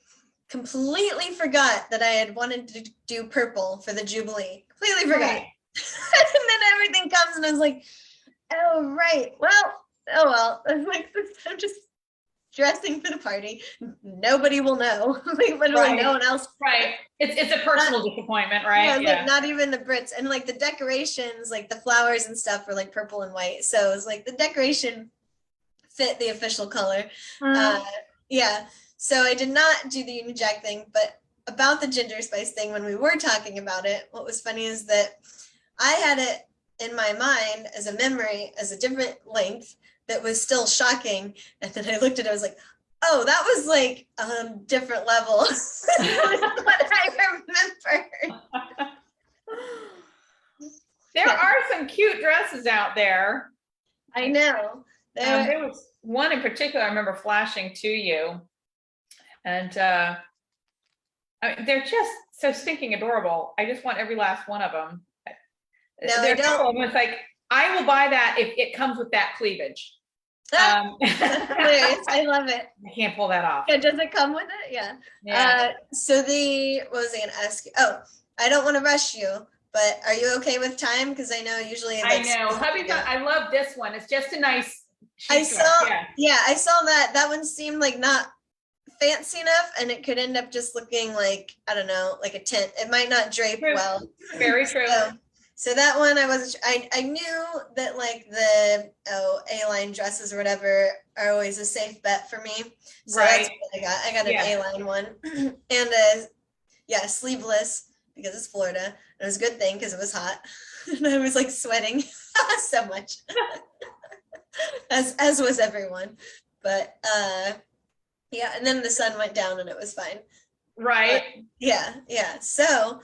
completely forgot that I had wanted to do purple for the Jubilee. Completely forgot. Right. And then everything comes and I was like, oh right, well. I'm like, I'm just dressing for the party. Nobody will know. Like literally no one else.
Right. It's a personal disappointment, right?
Yeah, like not even the Brits. And like the decorations, like the flowers and stuff were like purple and white. So it was like the decoration fit the official color. Yeah. So I did not do the Union Jack thing, but about the Ginger Spice thing, when we were talking about it, what was funny is that I had it in my mind as a memory, as a different length that was still shocking. And then I looked at it, I was like, oh, that was like different level. What I remember.
There are some cute dresses out there.
I know.
There was one in particular I remember flashing to you. And I mean, they're just so stinking adorable. I just want every last one of them.
No, I don't.
It's like, I will buy that if it comes with that cleavage.
I love it.
I can't pull that off.
Yeah, does it come with it? Yeah. So what was I going to ask you? Oh, I don't want to rush you, but are you okay with time? Because I know usually.
I know. I love this one. It's just a nice.
I saw that. That one seemed like not fancy enough, and it could end up just looking like, I don't know, like a tent. It might not drape well.
Very true.
So that one I knew that like the A-line dresses or whatever are always a safe bet for me. So that's what I got. I got an A-line one and sleeveless because it's Florida. And it was a good thing because it was hot and I was like sweating so much as was everyone. But and then the sun went down and it was fine.
Right.
But, so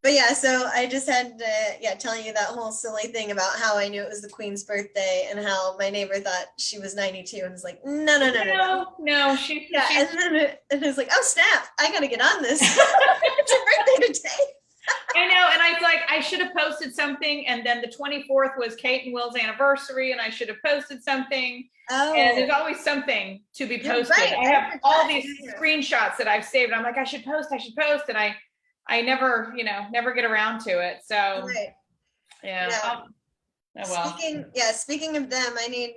but yeah, so I just had to, tell you that whole silly thing about how I knew it was the Queen's birthday and how my neighbor thought she was 92 and was like, no.
She's
and then it was like, oh snap, I gotta get on this. It's her birthday today.
I know, and I was like, I should have posted something, and then the 24th was Kate and Will's anniversary, and I should have posted something. Oh. And there's always something to be posted. Right. I have all these screenshots that I've saved. I'm like, I should post, and I never get around to it. So
right.
yeah. Oh well.
Speaking of them, I need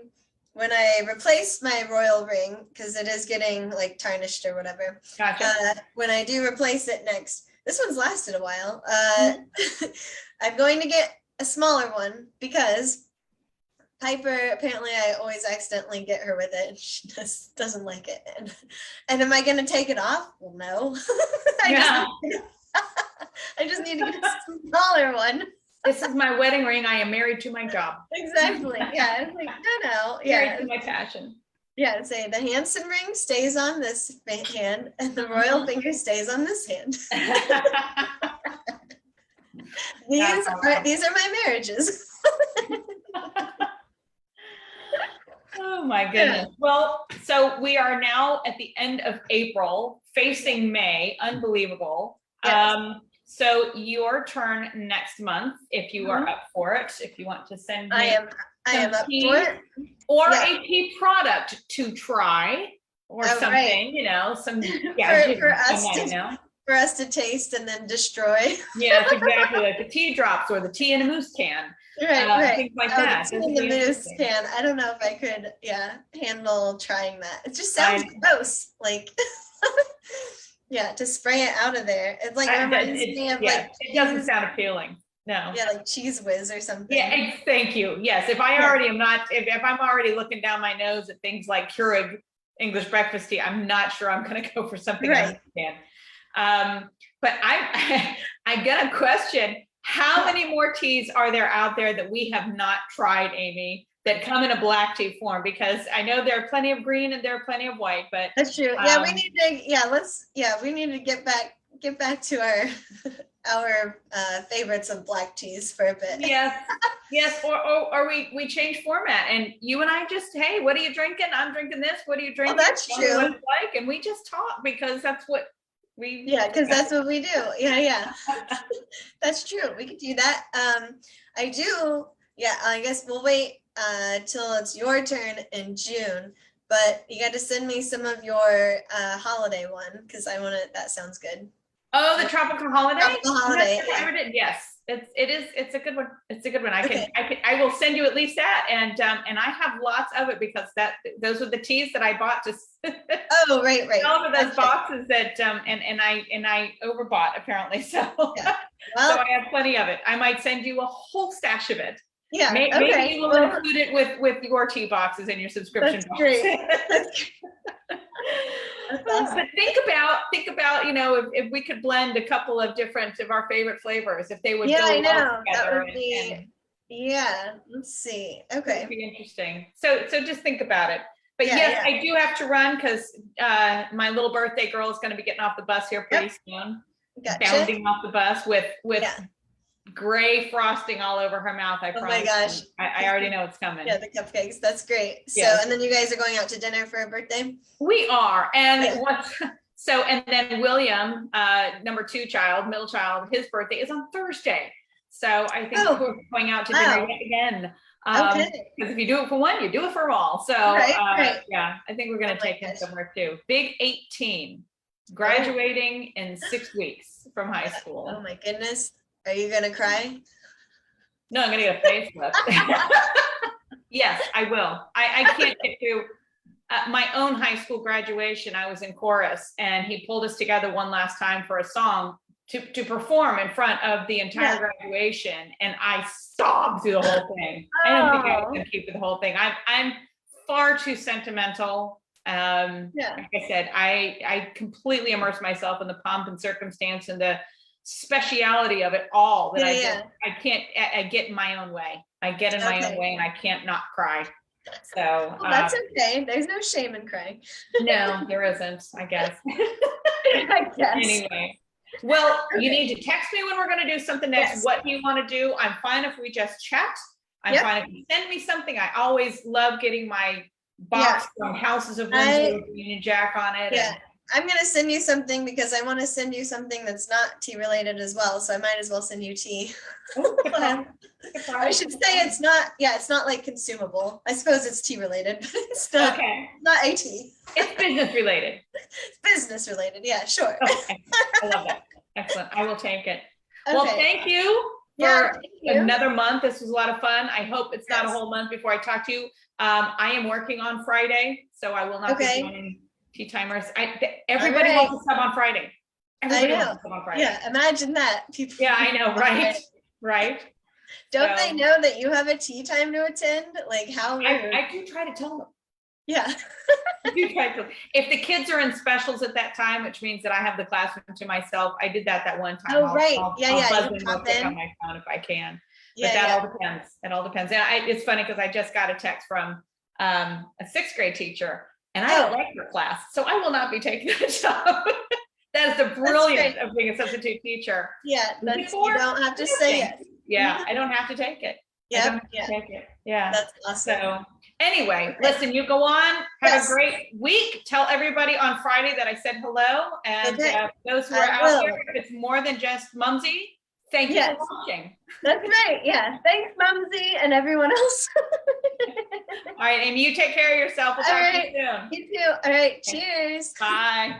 when I replace my royal ring, because it is getting like tarnished or whatever.
Gotcha.
When I do replace it next, this one's lasted a while. I'm going to get a smaller one because Piper, apparently I always accidentally get her with it and she just doesn't like it. And am I going to take it off? Well, no. I just need to get a smaller one.
This is my wedding ring. I am married to my job.
Exactly. Yeah. It's like, no. Yeah.
Married to my passion.
Yeah. Say the Hanson ring stays on this hand and the royal finger stays on this hand. These are my marriages.
Oh my goodness. Well, so we are now at the end of April, facing May. Unbelievable.
Yes.
So your turn next month, if you are up for it, if you want to send me
I am up
tea,
for it.
or a tea product to try, or something,
right.
you know, some
for us to taste and then destroy.
Yes, exactly, like the tea drops or the tea in a mousse can.
Right.
Things like that.
The tea in the mousse can. I don't know if I could, handle trying that. It just sounds gross. Like, yeah, to spray it out of there. It's like, it reminds me of like,
it doesn't sound appealing. No.
Yeah, like Cheese Whiz or something.
Yeah, thank you. Yes, if I already am not, if I'm already looking down my nose at things like Keurig English breakfast tea, I'm not sure I'm going to go for something else. But I get a question. How many more teas are there out there that we have not tried, Amy, that come in a black tea form? Because I know there are plenty of green and there are plenty of white, but
that's true. We need to, we need to get back to our favorites of black teas for a bit.
Yes, or we change format and you and I just, hey, what are you drinking? I'm drinking this. What are you drinking?
Oh, that's true.
What it's like, and we just talk because that's what
because that's what we do. Yeah. That's true. We could do that. I guess we'll wait till it's your turn in June, but you got to send me some of your holiday one because I want to. That sounds good.
Oh, the tropical holiday. Yes, it's a good one. It's a good one. I will send you at least that, and I have lots of it because those were the teas that I bought just.
Oh, right.
All of those boxes that and I overbought apparently. So so I have plenty of it. I might send you a whole stash of it.
Yeah.
Maybe you will include it with your tea boxes and your subscription box.
Great. Awesome.
But think about, if we could blend a couple of different of our favorite flavors, if they would go well together.
That would be, let's see. Okay.
It would be interesting. So just think about it. But yes, I do have to run because my little birthday girl is going to be getting off the bus here pretty soon.
Gotcha.
Bounding off the bus with gray frosting all over her mouth. I promise.
Oh my gosh.
I already know it's coming.
Yeah, the cupcakes. That's great. So, and then you guys are going out to dinner for a birthday?
We are. And and then William, number 2 child, middle child, his birthday is on Thursday. So I think we're going out to dinner again. Because if you do it for one, you do it for all. So I think we're going to take him somewhere too. Big 18, graduating in 6 weeks from high school.
Oh my goodness. Are you going to cry?
No, I'm going to get a facelift. Yes, I will. I can't get to my own high school graduation. I was in chorus and he pulled us together one last time for a song to perform in front of the entire graduation. And I sobbed through the whole thing. I don't think I was going to keep the whole thing. I'm far too sentimental. Like I said, I completely immerse myself in the pomp and circumstance and the speciality of it all that I get in my own way. I get in my own way and I can't not cry. So
that's okay. There's no shame in crying.
No, there isn't, I guess.
I guess.
Anyway. Well, you need to text me when we're going to do something next. Yes. What do you want to do? I'm fine if we just chat. I'm fine if you send me something. I always love getting my box from Houses of Windsor with Union Jack on it.
Yeah. I'm going to send you something because I want to send you something that's not tea related as well. So I might as well send you tea. I should say it's not like consumable. I suppose it's tea related, but it's not, not a tea.
It's business related.
It's business related. Yeah, sure.
Okay. I love that. Excellent. I will take it. Okay. Well, thank you
Yeah,
for
thank you.
another month. This was a lot of fun. I hope it's not a whole month before I talk to you. I am working on Friday, so I will not be joining Tea Timers. Everybody wants to sub on Friday. Everybody wants to sub on Friday.
Yeah, imagine that. People.
Yeah, I know, right? Right.
Don't they know that you have a tea time to attend? Like how rude.
I do try to tell them.
Yeah.
I do try to. If the kids are in specials at that time, which means that I have the classroom to myself, I did that one time.
Oh, right.
I'll buzz in real quick on my phone if I can. But that all depends. It all depends. And it's funny because I just got a text from a 6th grade teacher, and I don't like her class, so I will not be taking that job. That is the brilliance of being a substitute teacher.
Yeah, you don't have to say it.
Yeah, I don't have to take it.
Yeah,
yeah.
That's awesome.
So anyway, listen, you go on, have a great week. Tell everybody on Friday that I said hello. And those who are out there, if it's more than just Mumsy, thank you for watching.
That's right. Yeah. Thanks, Mumsy, and everyone else.
All right, Amy, you take care of yourself. We'll talk to you soon.
You too. All right. Cheers.
Bye.